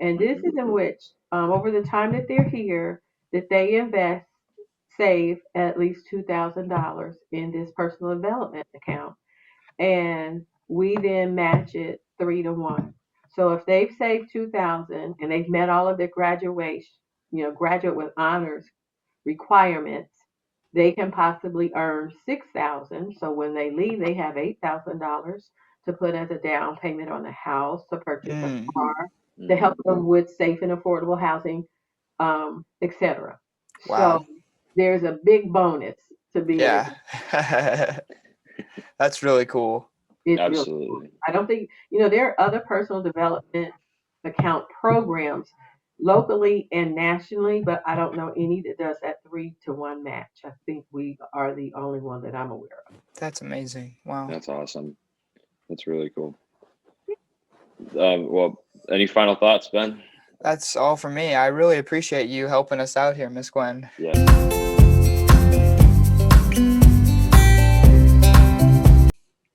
And this is in which, over the time that they're here, that they save at least $2,000 in this personal development account. And we then match it 3 to 1. So if they've saved 2,000 and they've met all of their graduate with honors requirements, they can possibly earn 6,000. So when they leave, they have $8,000 to put as a down payment on a house, to purchase a car, to help them with safe and affordable housing, etc. Wow. So there's a big bonus to being Yeah. That's really cool. it's really cool. Absolutely. I don't think there are other personal development account programs locally and nationally, but I don't know any that does that 3-to-1 match. I think we are the only one that I'm aware of. That's amazing. Wow. That's awesome. That's really cool. Well, any final thoughts, Ben? That's all for me. I really appreciate you helping us out here, Miss Gwen. Yeah.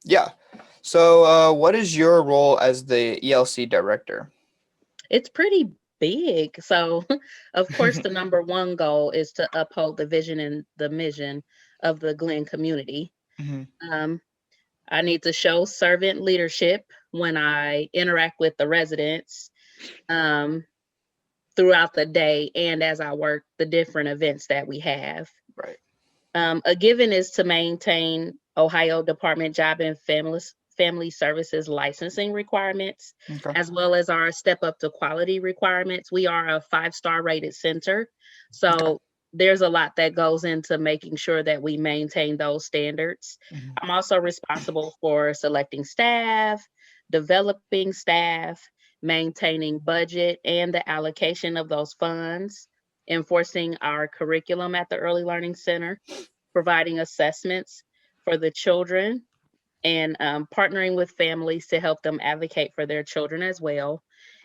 Yeah. So what is your role as the ELC director? It's pretty big. So, of course, the number one goal is to uphold the vision and the mission of the Glen community. Mhm. Um, I need to show servant leadership when I interact with the residents um, throughout the day and as I work the different events that we have. Right. A given is to maintain Ohio Department Job and Family Services licensing requirements, Okay. as well as our step up to quality requirements. We are a 5-star rated center, Okay. so there's a lot that goes into making sure that we maintain those standards. Mhm. I'm also responsible for selecting staff, developing staff, maintaining budget and the allocation of those funds, enforcing our curriculum at the Early Learning Center, providing assessments for the children, and partnering with families to help them advocate for their children as well.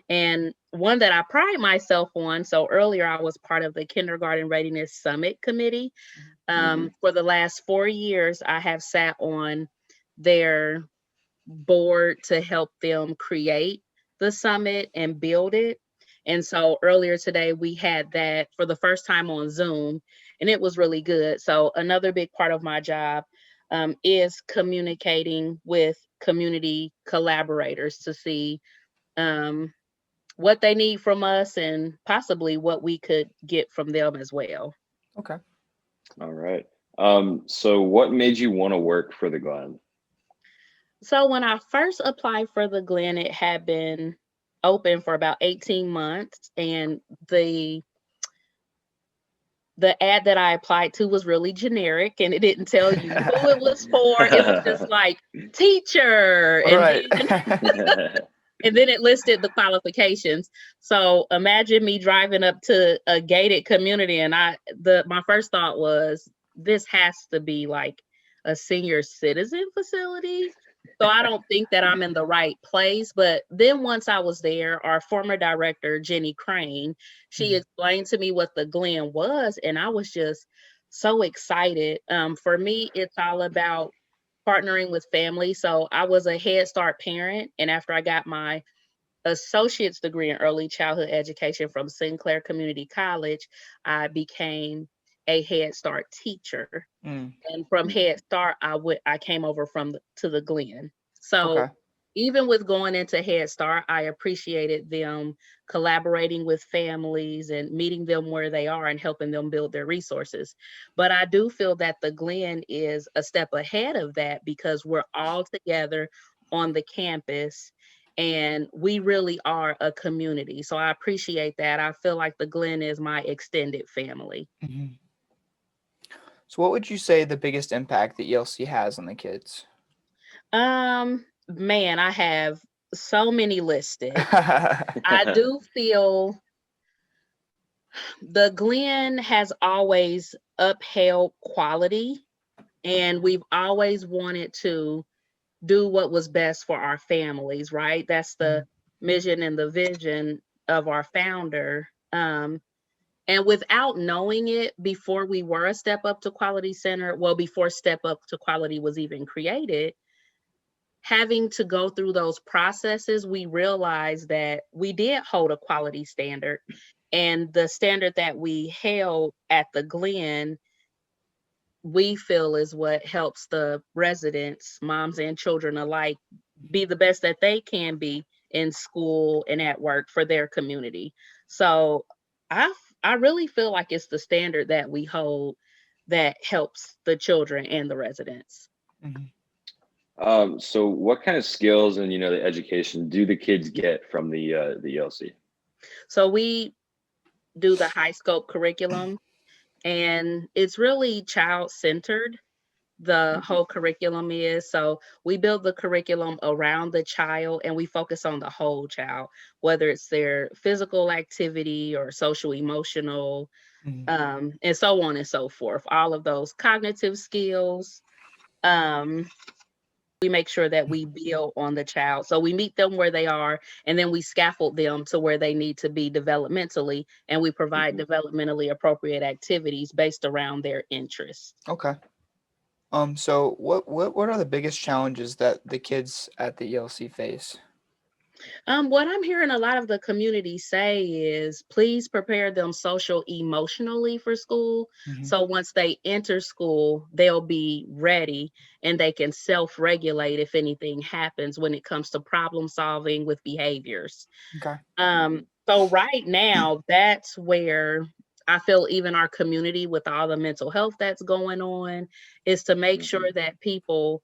And one that I pride myself on, so earlier I was part of the Kindergarten Readiness Summit Committee. Mhm. For the last 4 years, I have sat on their board to help them create the summit and build it. And so earlier today, we had that for the first time on Zoom, and it was really good. So, another big part of my job is communicating with community collaborators to see um, what they need from us and possibly what we could get from them as well. Okay. All right. So what made you want to work for the Glen? So, when I first applied for the Glen, it had been open for about 18 months, and the ad that I applied to was really generic and it didn't tell you who it was for. It was just like teacher All right. and then it listed the qualifications. So imagine me driving up to a gated community and my first thought was this has to be like a senior citizen facility. So I don't think that I'm in the right place. But then once I was there, our former director, Jenny Crane, she Mhm. explained to me what the Glen was, and I was just so excited. For me, it's all about partnering with family. So I was a Head Start parent, and after I got my associate's degree in early childhood education from Sinclair Community College, I became a Head Start teacher. Mm. And from Head Start, I came over to the Glen. So Okay. even with going into Head Start, I appreciated them collaborating with families and meeting them where they are and helping them build their resources. But I do feel that the Glen is a step ahead of that because we're all together on the campus and we really are a community. So I appreciate that. I feel like the Glen is my extended family. Mhm. So, what would you say the biggest impact that ELC has on the kids? Man, I have so many listed. I do feel the Glen has always upheld quality, and we've always wanted to do what was best for our families, right? That's the Mhm. mission and the vision of our founder. And without knowing it, before we were a Step Up to Quality Center, well, before Step Up to Quality was even created, having to go through those processes, we realized that we did hold a quality standard. And the standard that we held at the Glen, we feel is what helps the residents, moms and children alike, be the best that they can be in school and at work for their community. So I really feel like it's the standard that we hold that helps the children and the residents. Mhm. So what kind of skills and the education do the kids get from the ELC? So we do the high scope curriculum, and it's really child centered. The Mhm. whole curriculum is so we build the curriculum around the child and we focus on the whole child, whether it's their physical activity or social emotional, Mhm. and so on and so forth, all of those cognitive skills. um, we make sure that we build on the child. So we meet them where they are, and then we scaffold them to where they need to be developmentally, and we provide Mhm. developmentally appropriate activities based around their interests. Okay. So what are the biggest challenges that the kids at the ELC face? What I'm hearing a lot of the community say is please prepare them social emotionally for school. Mhm. So once they enter school, they'll be ready and they can self-regulate if anything happens when it comes to problem solving with behaviors. Okay. So right now, that's where I feel even our community with all the mental health that's going on is to make sure that people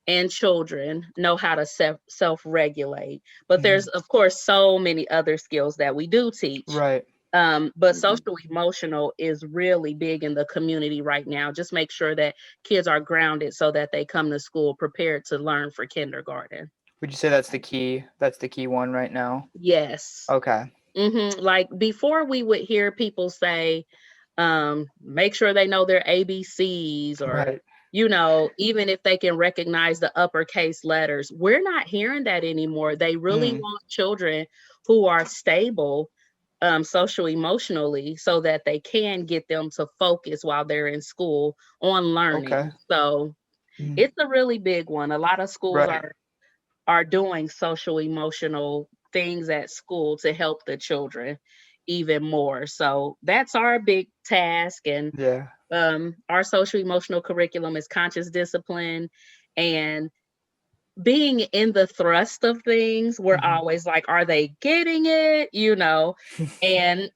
and children know how to self-regulate. But Mhm. there's of course so many other skills that we do teach. Right. But Mhm. social emotional is really big in the community right now. Just make sure that kids are grounded so that they come to school prepared to learn for kindergarten. Would you say that's the key? That's the key one right now? Yes. Okay. Like before we would hear people say, make sure they know their ABCs or, Right. even if they can recognize the uppercase letters. We're not hearing that anymore. They really Mm. want children who are stable social emotionally so that they can get them to focus while they're in school on Okay. learning. So Mm. it's a really big one. A lot of schools Right. are doing social emotional things at school to help the children even more. So that's our big task. And Yeah. our social emotional curriculum is conscious discipline. And being in the thrust of things, we're Mhm. always like, are they getting it? And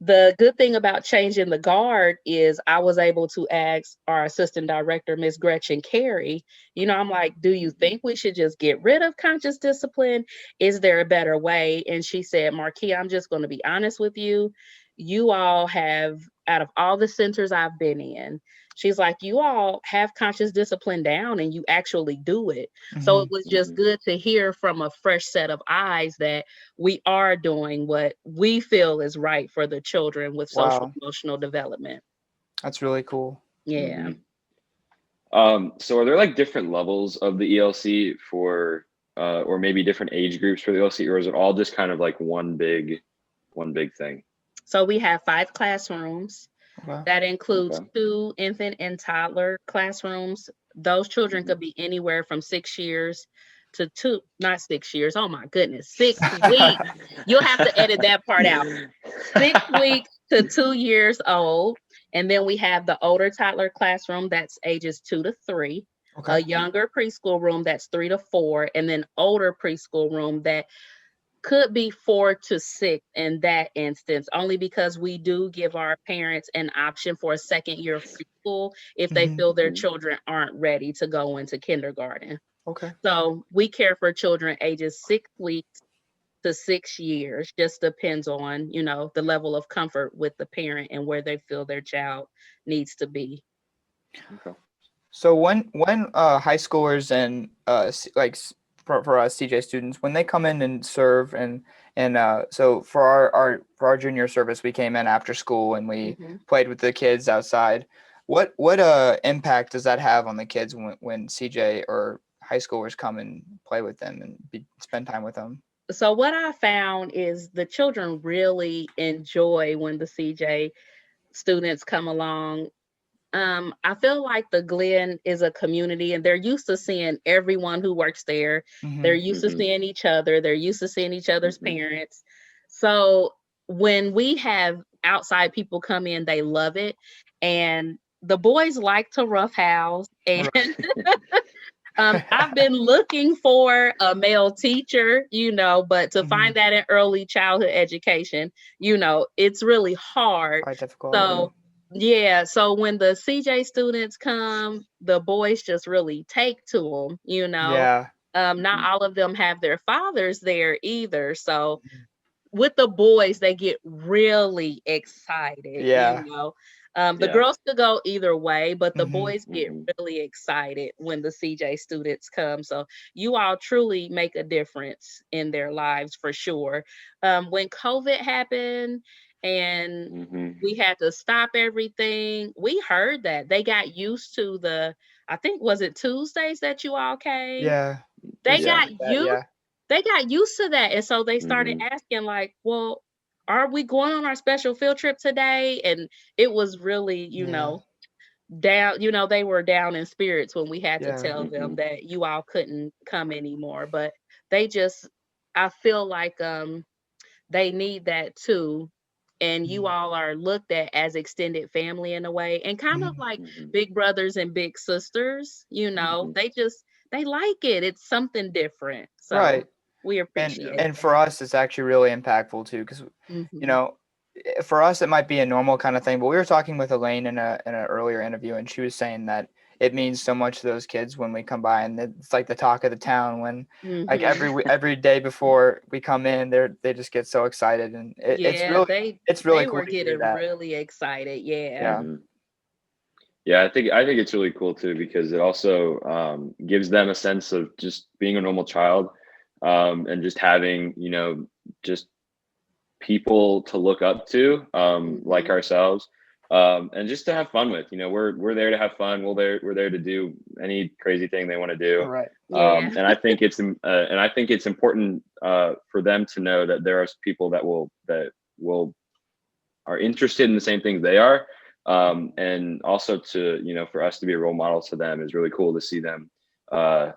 the good thing about changing the guard is I was able to ask our assistant director, Miss Gretchen Carey, I'm like, do you think we should just get rid of conscious discipline? Is there a better way? And she said, Marquis, I'm just going to be honest with you. You all have, out of all the centers I've been in, she's like, you all have conscious discipline down and you actually do it. So it Mhm. was just Mhm. good to hear from a fresh set of eyes that we are doing what we feel is right for the children with social Wow. emotional development. That's really cool. Yeah. Mhm. So are there like different levels of the ELC for, or maybe different age groups for the ELC, or is it all just kind of like one big thing? So we have 5 classrooms. Okay. That includes Okay. 2 infant and toddler classrooms. Those children Mhm. could be anywhere from 6 years to 2, not 6 years. Oh my goodness, 6 weeks. You'll have to edit that part out. 6 weeks to 2 years old. And then we have the older toddler classroom that's ages 2 to 3, Okay. a younger preschool room that's 3 to 4, and then older preschool room that could be 4 to 6 in that instance, only because we do give our parents an option for a second year of preschool if they Mhm. feel their Mhm. children aren't ready to go into kindergarten. Okay. So we care for children ages 6 weeks to 6 years, just depends on, the level of comfort with the parent and where they feel their child needs to be. Okay. So when high schoolers and for us CJ students, when they come in and serve and so for our junior service, we came in after school and we Mhm. played with the kids outside. What impact does that have on the kids when CJ or high schoolers come and play with them and spend time with them? So what I found is the children really enjoy when the CJ students come along. I feel like the Glen is a community and they're used to seeing everyone who works there. They're Mhm. used to Mhm. seeing each other. They're used to seeing each other's Mhm. parents. So when we have outside people come in, they love it. And the boys like to roughhouse. And Right. I've been looking for a male teacher, but to Mhm. find that in early childhood education, it's really hard. Quite difficult. Yeah. Mhm. So, yeah. So when the CJ students come, the boys just really take to them. Yeah. Not Mhm. all of them have their fathers there either. So with the boys, they get really excited. Yeah. The Yeah. girls could go either way, but the Mhm. boys get Mhm. really excited when the CJ students come. So you all truly make a difference in their lives for sure. When COVID happened and Mhm. we had to stop everything, we heard that they got used to I think, was it Tuesdays that you all came? Yeah. We They Yeah. got started that. used Yeah. they got used to that, and so they started Mhm. asking like, "Well, are we going on our special field trip today?" And it was really, Yeah. down, they were down in spirits when we had to Yeah. tell them Mhm. that you all couldn't come anymore, but they just I feel like they need that too. And you all are looked at as extended family in a way, and kind of like Mhm. big brothers and big sisters, Mhm. they like it. It's something different. So Right. we And Yeah. appreciate for us, it's actually really impactful too, because that. you know, for us it might be a normal kind of thing, but we were talking with Elaine in an earlier interview, and she was saying that it means so much to those kids when we come by, and it's like the talk of the town when like every day before we come in, they just get so excited, and Yeah, it's really they cool were to hear getting that. really excited. Yeah. Yeah. Mhm. Yeah, I think it's really cool too because it also gives them a sense of just being a normal child, and just having just people to look up to, like Mhm. ourselves, and just to have fun with. We're there to have fun. We're there to do any crazy thing they want to do. Right. Yeah. And I think it's important for them to know that there are people that will are interested in the same things they are, and also to for us to be a role model to them is really cool to see them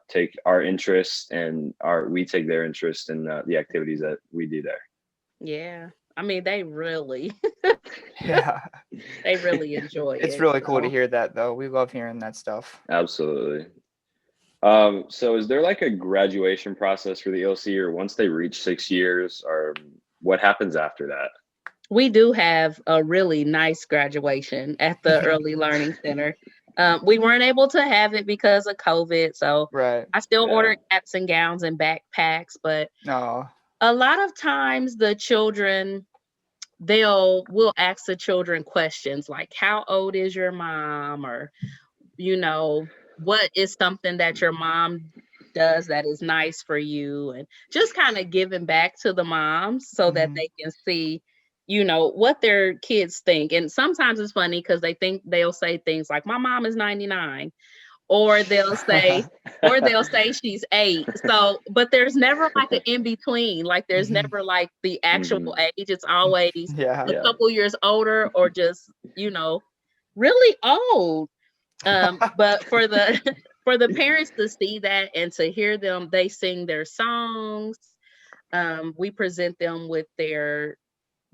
take our interests and we take their interest in the activities that we do there. Yeah. I mean, they really Yeah. they really enjoy It's it. really cool to So hear that, though. We love hearing that stuff. Absolutely. So is there like a graduation process for the ELC, or once they reach 6 years, or what happens after that? we do have a really nice graduation at the Early Learning Center. We weren't able to have it because of COVID, so Right. I still Yeah. ordered caps and gowns and backpacks, but No. a lot of times the children we'll ask the children questions like, how old is your mom, or you know what is something that your mom does that is nice for you, and just kind of giving back to the moms so that Mhm. they can see what their kids think. And sometimes it's funny because they'll say things like, my mom is 99, or they'll say she's 8. So, but there's never like an in between. Like there's Mhm. never like the actual Hmm. age. It's always a Yeah. Yeah. couple years older, or just really old. But for the for the parents to see that and to hear them, they sing their songs. We present them with their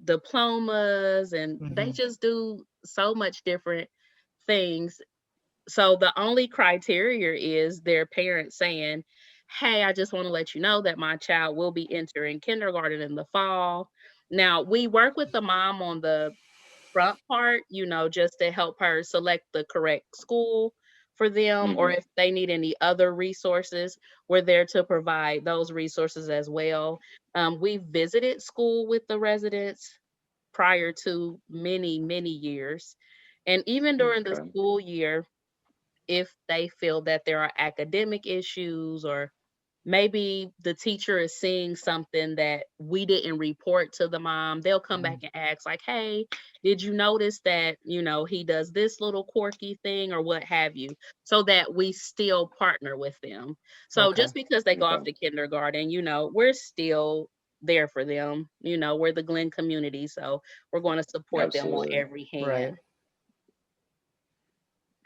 diplomas, and they Mhm. just do so much different things. So the only criteria is their parents saying, hey, I just want to let you know that my child will be entering kindergarten in the fall. Now, we work with the mom on the front part, just to help her select the correct school for them, or Hmm. if they need any other resources, we're there to provide those resources as well. We visited school with the residents prior to many, many years. And even during the Okay. school year, if they feel that there are academic issues, or maybe the teacher is seeing something that we didn't report to the mom, they'll come back Mhm. and ask like, hey, did you notice that he does this little quirky thing, or what have you, so that we still partner with them. So Okay. just because they go off Okay. to kindergarten, we're still there for them. We're the Glen community, so we're going to support them on Absolutely. every Right. hand.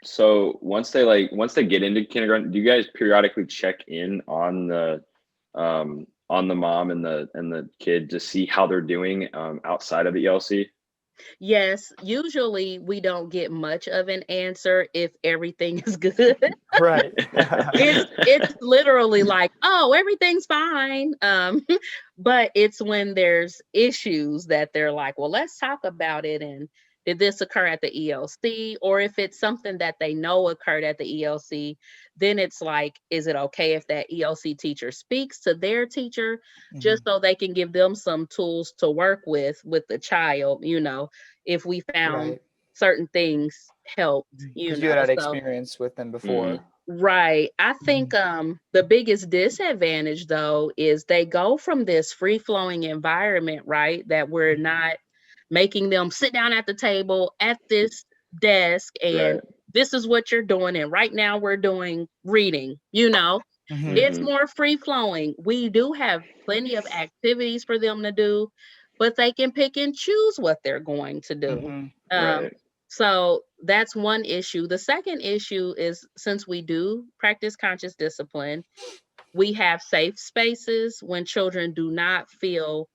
So once they get into kindergarten, do you guys periodically check in on the mom and the kid to see how they're doing outside of the ELC? Yes, usually we don't get much of an answer if everything is good. Right. It's literally like, oh, everything's fine. But it's when there's issues that they're like, well, let's talk about it. And did this occur at the ELC? Or if it's something that they know occurred at the ELC, then it's like, is it okay if that ELC teacher speaks to their teacher, just Mhm. so they can give them some tools to work with the child, if we found Right. certain things helped, Because you had so. experience with them Hmm. before. Right. I think Mhm. the biggest disadvantage though is they go from this free-flowing environment, right? That we're not making them sit down at the table at this desk, and Right. this is what you're doing, and right now we're doing reading, Mhm. it's Hmm. more free-flowing. We do have plenty of activities for them to do, but they can pick and choose what they're going to do. Mhm. Um, Right. so that's one issue. The second issue is, since we do practice conscious discipline, We have safe spaces when children do not feel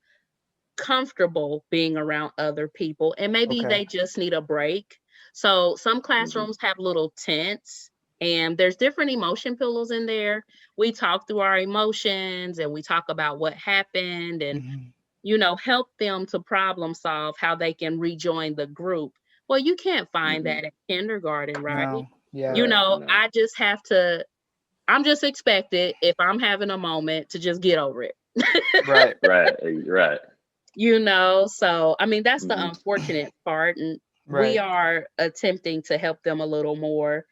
comfortable being around other people, and maybe Okay. they just need a break. So some classrooms have little tents, and there's different emotion pillows in there. We talk through our emotions and we talk about what happened, and Mhm. help them to problem solve how they can rejoin the group. Well, you can't find that at kindergarten, right? No. Yeah. Right. No. I just have to, I'm just expected, if I'm having a moment, to just get over it. Right. Right. Right. So I mean, that's the Mhm. unfortunate part, and we Right. are attempting to help them a little more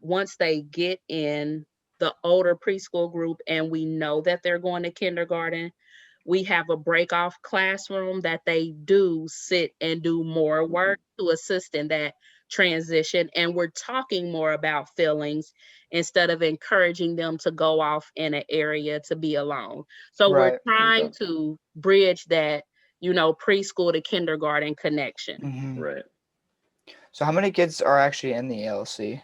once they get in the older preschool group and we know that they're going to kindergarten. We have a break off classroom that they do sit and do more work to assist in that transition, and we're talking more about feelings instead of encouraging them to go off in an area to be alone. So we're Right. trying Okay. to bridge that, preschool to kindergarten connection. Mhm. Right. So how many kids are actually in the ELC?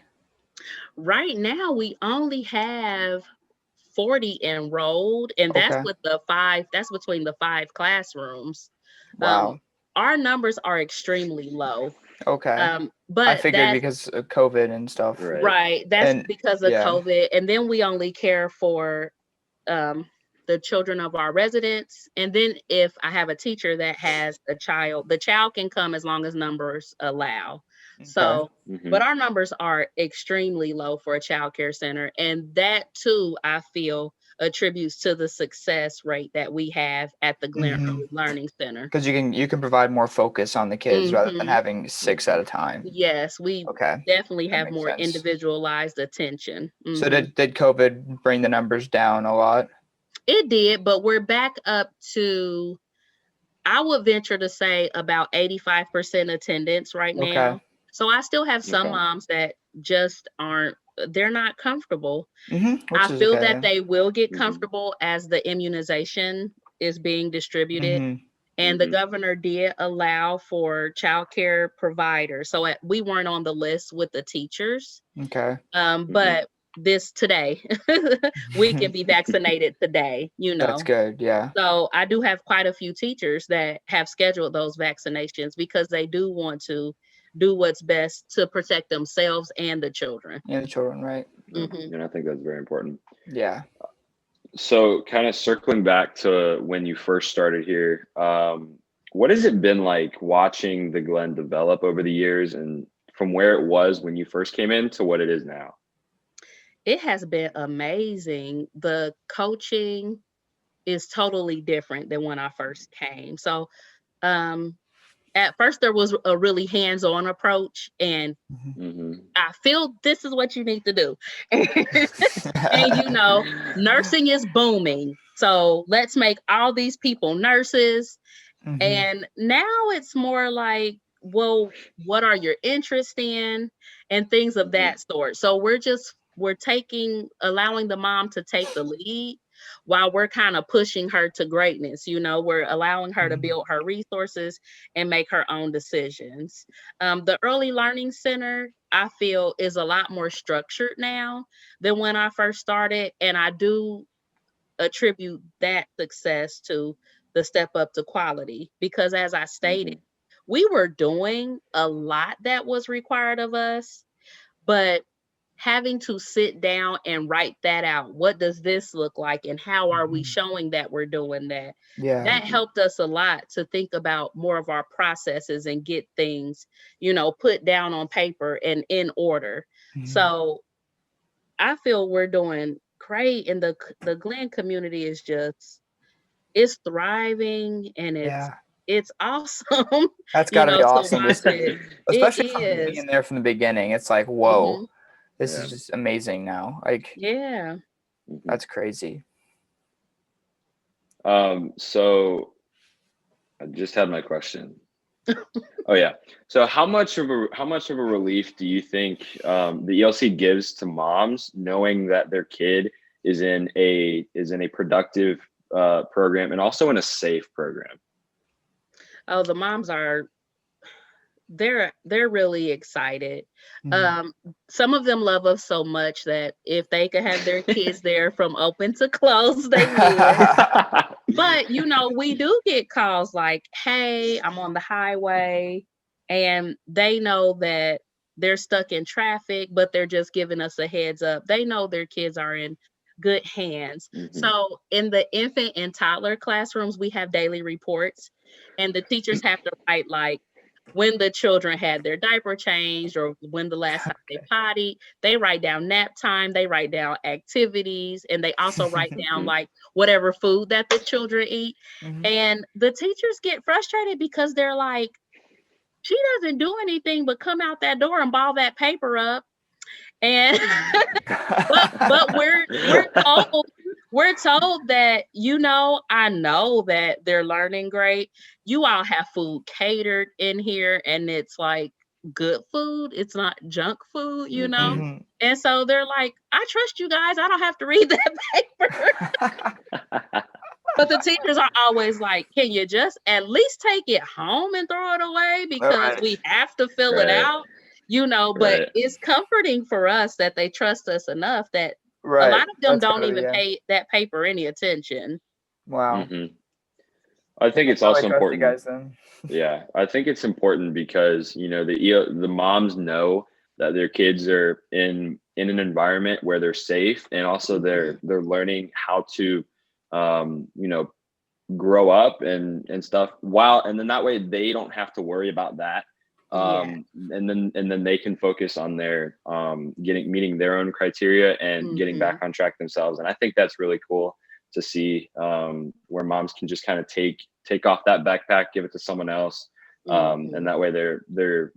Right now, we only have 40 enrolled, and that's Okay. with that's between the 5 classrooms. Wow. Our numbers are extremely low. Okay. I But figured because of COVID and stuff. Right. right, that's And because of yeah. COVID. And then we only care for um, the children of our residents. And then if I have a teacher that has a child, the child can come as long as numbers allow. Okay. So, Mhm. but our numbers are extremely low for a child care center. And that too, I feel, attributes to the success rate that we have at the Glen Mhm. Early Learning Center. Because you can provide more focus on the kids rather than Mhm. having 6 at a time. Yes, we Okay. definitely That have makes more sense. individualized attention. So Mhm. did COVID bring the numbers down a lot? It did, but we're back up to, I would venture to say, about 85% attendance right Okay. now. So I still have some Okay. moms that just they're not comfortable. Which I is feel okay. that they will get Mhm. comfortable as the immunization is being distributed. And the Mhm. governor did allow for childcare providers. So we weren't on the list with the teachers. Okay. But this today, we can be vaccinated today, That's good. Yeah. So I do have quite a few teachers that have scheduled those vaccinations because they do want to do what's best to protect themselves and the children. And the children, right? Mhm. And I think that's very important. Yeah. So, kind of circling back to when you first started here, what has it been like watching the Glen develop over the years, and from where it was when you first came in to what it is now? It has been amazing. The coaching is totally different than when I first came. So, um, at first there was a really hands-on approach, and Mhm. I feel this is what you need to do. And nursing is booming. So let's make all these people nurses. Mhm. And now it's more like, well, what are your interests in, and things of that sort. So we're allowing the mom to take the lead while we're kind of pushing her to greatness. We're allowing her to Mhm. build her resources and make her own decisions. The Early Learning Center, I feel, is a lot more structured now than when I first started. And I do attribute that success to the step up to quality, because as I stated, we were doing a lot that was required of us, but having to sit down and write that out. What does this look like, and how are we Mhm. showing that we're doing that? Yeah. That helped us a lot to think about more of our processes and get things, put down on paper and in order. Mhm. So I feel we're doing great, and the Glen community is it's thriving, and Yeah. it's awesome, That's got to be to awesome to watch see, it. It especially from is. being there from the beginning. It's like, whoa, Mhm. this Yeah. is just amazing now. Like, Yeah. that's crazy. So I just had my question. Oh yeah. So how much of a relief do you think the ELC gives to moms knowing that their kid is in a productive program and also in a safe program? Oh, the moms are they're really excited. Mhm. Some of them love us so much that if they could have their kids there from open to close, they would. But we do get calls like, hey, I'm on the highway, and they know that they're stuck in traffic, but they're just giving us a heads up. They know their kids are in good hands. Mhm. So in the infant and toddler classrooms, we have daily reports, and the teachers have to write like when the children had their diaper changed or when the last time they Okay. potty. They write down nap time, they write down activities, and they also write down Mhm. like whatever food that the children eat. Mhm. And the teachers get frustrated because they're like, she doesn't do anything but come out that door and ball that paper up. And but we're told that, I know that they're learning great. You all have food catered in here, and it's like good food. It's not junk food. Mhm. Mhm. And so they're like, I trust you guys. I don't have to read that paper. But the teachers are always like, can you just at least take it home and throw it away All because right. we have to fill it Right. out. But Right. it's comforting for us that they trust us enough that a lot Right. of them That's don't gotta be, even yeah. pay that paper any attention. Wow. Mhm. I think They it's probably also trust you important. guys then. Yeah, I think it's important because the moms know that their kids are in an environment where they're safe, and also Mhm. they're learning how to um, you know grow up and stuff, while and then that way they don't have to worry about that. Yeah. And then they can focus on their getting meeting their own criteria and getting back Mhm. on track themselves. And I think that's really cool to see, where moms can just kind of take off that backpack, give it to someone else, and Mhm. that way they're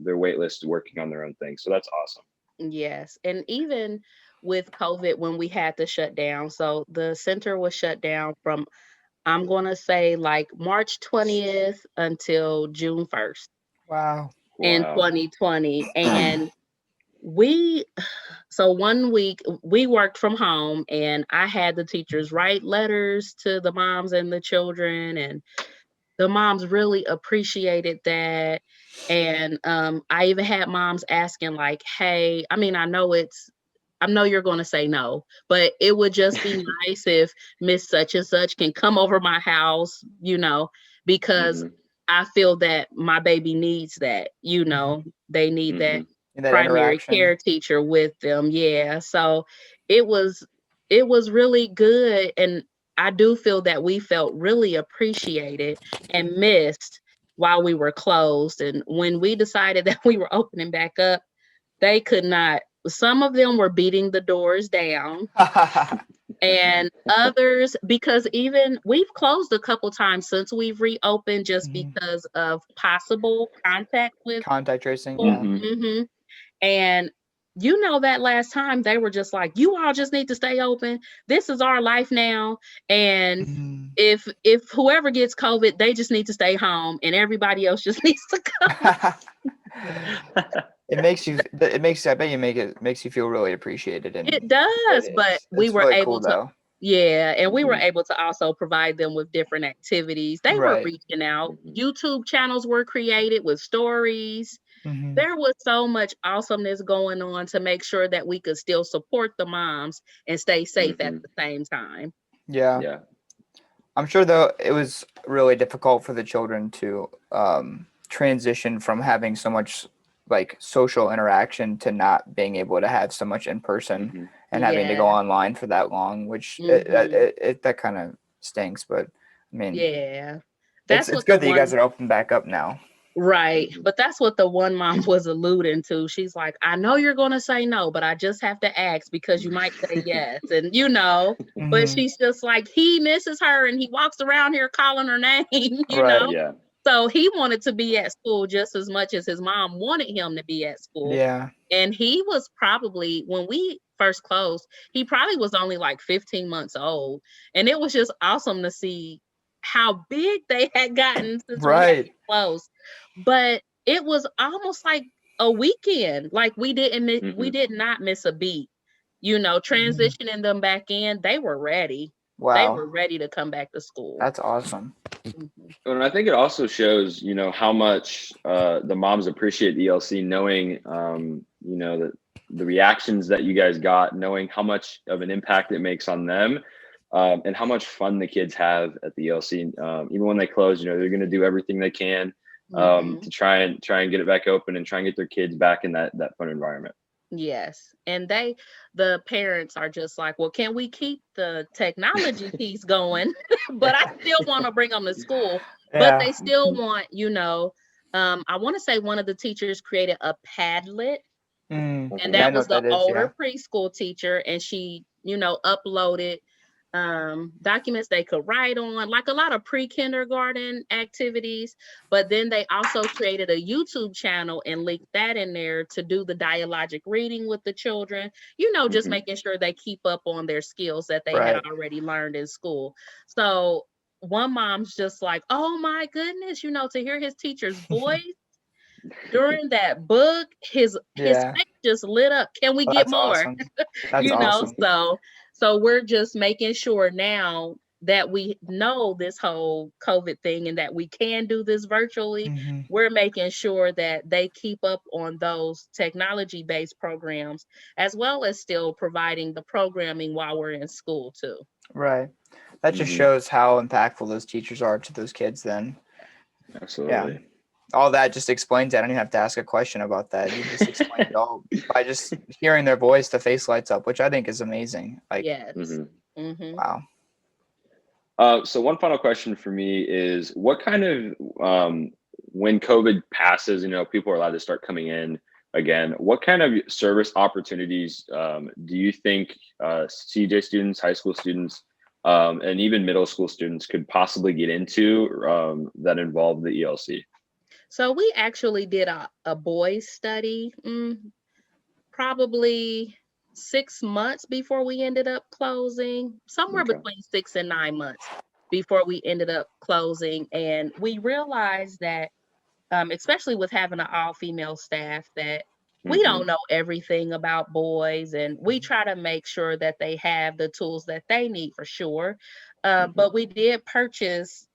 waitlist working on their own thing. So that's awesome. Yes. And even with COVID, when we had to shut down, so the center was shut down from, I'm going to say, like March 20th until June 1st Wow. in Wow. 2020. And we, so one week we worked from home, and I had the teachers write letters to the moms and the children, and the moms really appreciated that. And I even had moms asking like, hey, I know you're going to say no, but it would just be nice if Miss Such and Such can come over my house, because Hmm. I feel that my baby needs that. Mhm. They need that Hmm. And that primary interaction. care teacher with them. Yeah. So it was it was really good. And I do feel that we felt really appreciated and missed while we were closed. And when we decided that we were opening back up, they could not. Some of them were beating the doors down, and others, because even we've closed a couple times since we've reopened just Mhm. because of possible contact with Contact tracing, people. yeah. Hmm. And that last time they were just like, you all just need to stay open. This is our life now. And Mhm. if whoever gets COVID, they just need to stay home, and everybody else just needs to come. I bet it makes you feel really appreciated, and It does, but we it's were really cool able to, though. yeah, and we were Hmm. able to also provide them with different activities. They were Right. reaching out. Hmm. YouTube channels were created with stories. Mhm. There was so much awesomeness going on to make sure that we could still support the moms and stay safe at Hmm. the same time. Yeah. Yeah. I'm sure though it was really difficult for the children to transition from having so much like social interaction to not being able to have so much in person Hmm. and having to go Yeah. online for that long, which Hmm. that kind of stinks. But I mean, Yeah. it's That's it's what the good that you guys one are open back up now. Right. Hmm. But that's what the one mom was alluding to. She's like, I know you're going to say no, but I just have to ask because you might say yes. But Hmm. she's just like, he misses her and he walks around here calling her name, you Right. know? Yeah. So he wanted to be at school just as much as his mom wanted him to be at school. Yeah. And he was probably, when we first closed, he probably was only like 15 months old. And it was just awesome to see how big they had gotten since we had Right. closed. But it was almost like a weekend. Like we Hmm. did not miss a beat. Mhm. Transitioning them back in, they were ready. Wow. were ready to come back to school. That's awesome. Mhm. And I think it also shows, how much the moms appreciate the ELC, knowing, that the reactions that you guys got, knowing how much of an impact it makes on them, and how much fun the kids have at the ELC. Even when they close, they're going to do everything they can Mhm. to try and get it back open and try and get their kids back in that fun environment. Yes. And the parents are just like, well, can we keep the technology piece going? But I still want to bring them to school. But Yeah. they still want, I want to say one of the teachers created a Padlet, and Yeah, I that know was what the that is. Yeah. older preschool teacher, and she, uploaded documents they could write on, like a lot of pre-kindergarten activities. But then they also created a YouTube channel and linked that in there to do the dialogic reading with the children, just Mhm. making sure they keep up on their skills that they had Right. already learned in school. So one mom's just like, oh my goodness, to hear his teacher's voice during that book, his Yeah. face just lit up. Can we Well, get that's more? awesome. That's awesome. So we're just making sure now that we know this whole COVID thing and that we can do this virtually. Hmm. We're making sure that they keep up on those technology-based programs, as well as still providing the programming while we're in school too. Right. That just Mhm. shows how impactful those teachers are to those kids then. Absolutely. All that just explains it. I don't even have to ask a question about that. You just explained it all by just hearing their voice, the face lights up, which I think is amazing. Like, Yes. Mhm. Mm-hmm. wow. So one final question for me is, what kind of, when COVID passes, people are allowed to start coming in again, what kind of service opportunities do you think CJ students, high school students, and even middle school students could possibly get into that involve the ELC? So we actually did a boys study, probably 6 months before we ended up closing, somewhere Okay. between 6 and 9 months before we ended up closing. And we realized that, especially with having an all-female staff, that we Mhm. don't know everything about boys, and we try to make sure that they have the tools that they need for sure. But we did purchase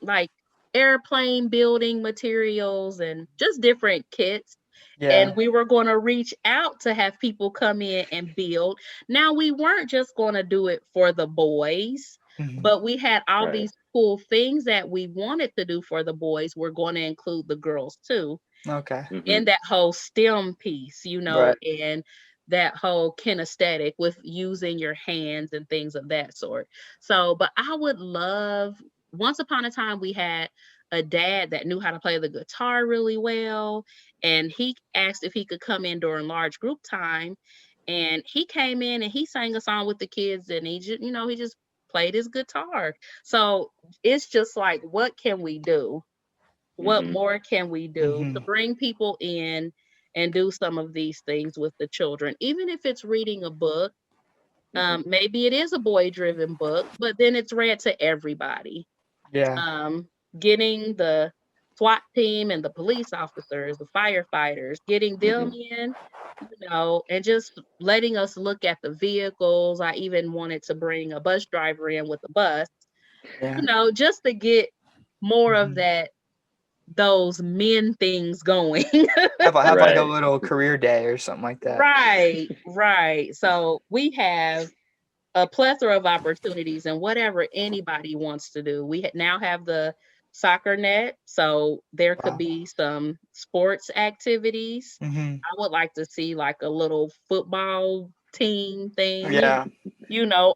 like airplane building materials and just different kits. Yeah. And we were going to reach out to have people come in and build. Now, we weren't just going to do it for the boys, Mhm. but we had all Right. these cool things that we wanted to do for the boys. We're going to include the girls too Okay. Mhm. in that whole STEM piece, Right. and that whole kinesthetic with using your hands and things of that sort. So, but I would love, once upon a time, we had a dad that knew how to play the guitar really well. And he asked if he could come in during large group time. And he came in and he sang a song with the kids, and he just played his guitar. So it's just like, what can we do? What Mhm. more can we do to Mhm. bring people in and do some of these things with the children? Even if it's reading a book, Mhm. maybe it is a boy-driven book, but then it's read to everybody. Yeah. Getting the SWAT team and the police officers, the firefighters, getting them Mhm. in, and just letting us look at the vehicles. I even wanted to bring a bus driver in with a bus, Yeah. just to get more of Mhm. that, those men things going. Have like a Right. little career day or something like that. Right, right. So we have a plethora of opportunities, and whatever anybody wants to do. We now have the soccer net, so there could Wow. be some sports activities. Hmm. I would like to see like a little football team thing, Yeah.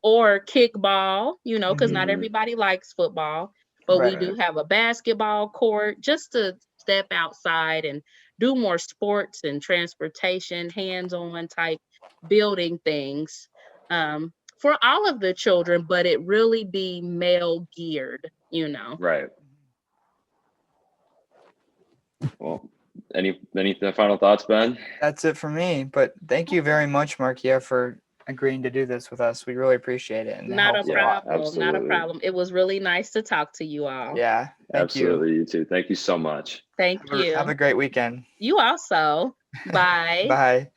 or kickball, because not Mhm. everybody likes football, but we Right. do have a basketball court just to step outside and do more sports and transportation, hands-on type building things. For all of the children, but it really be male geared. Right. Well, any final thoughts, Ben? That's it for me. But thank you very much, Markia, for agreeing to do this with us. We really appreciate it, and it Not a helps a lot. problem, not a Absolutely. problem. It was really nice to talk to you all. Yeah. Thank you. Absolutely. You too. Thank you so much. Thank Have a you. great weekend. You also. Bye. Bye.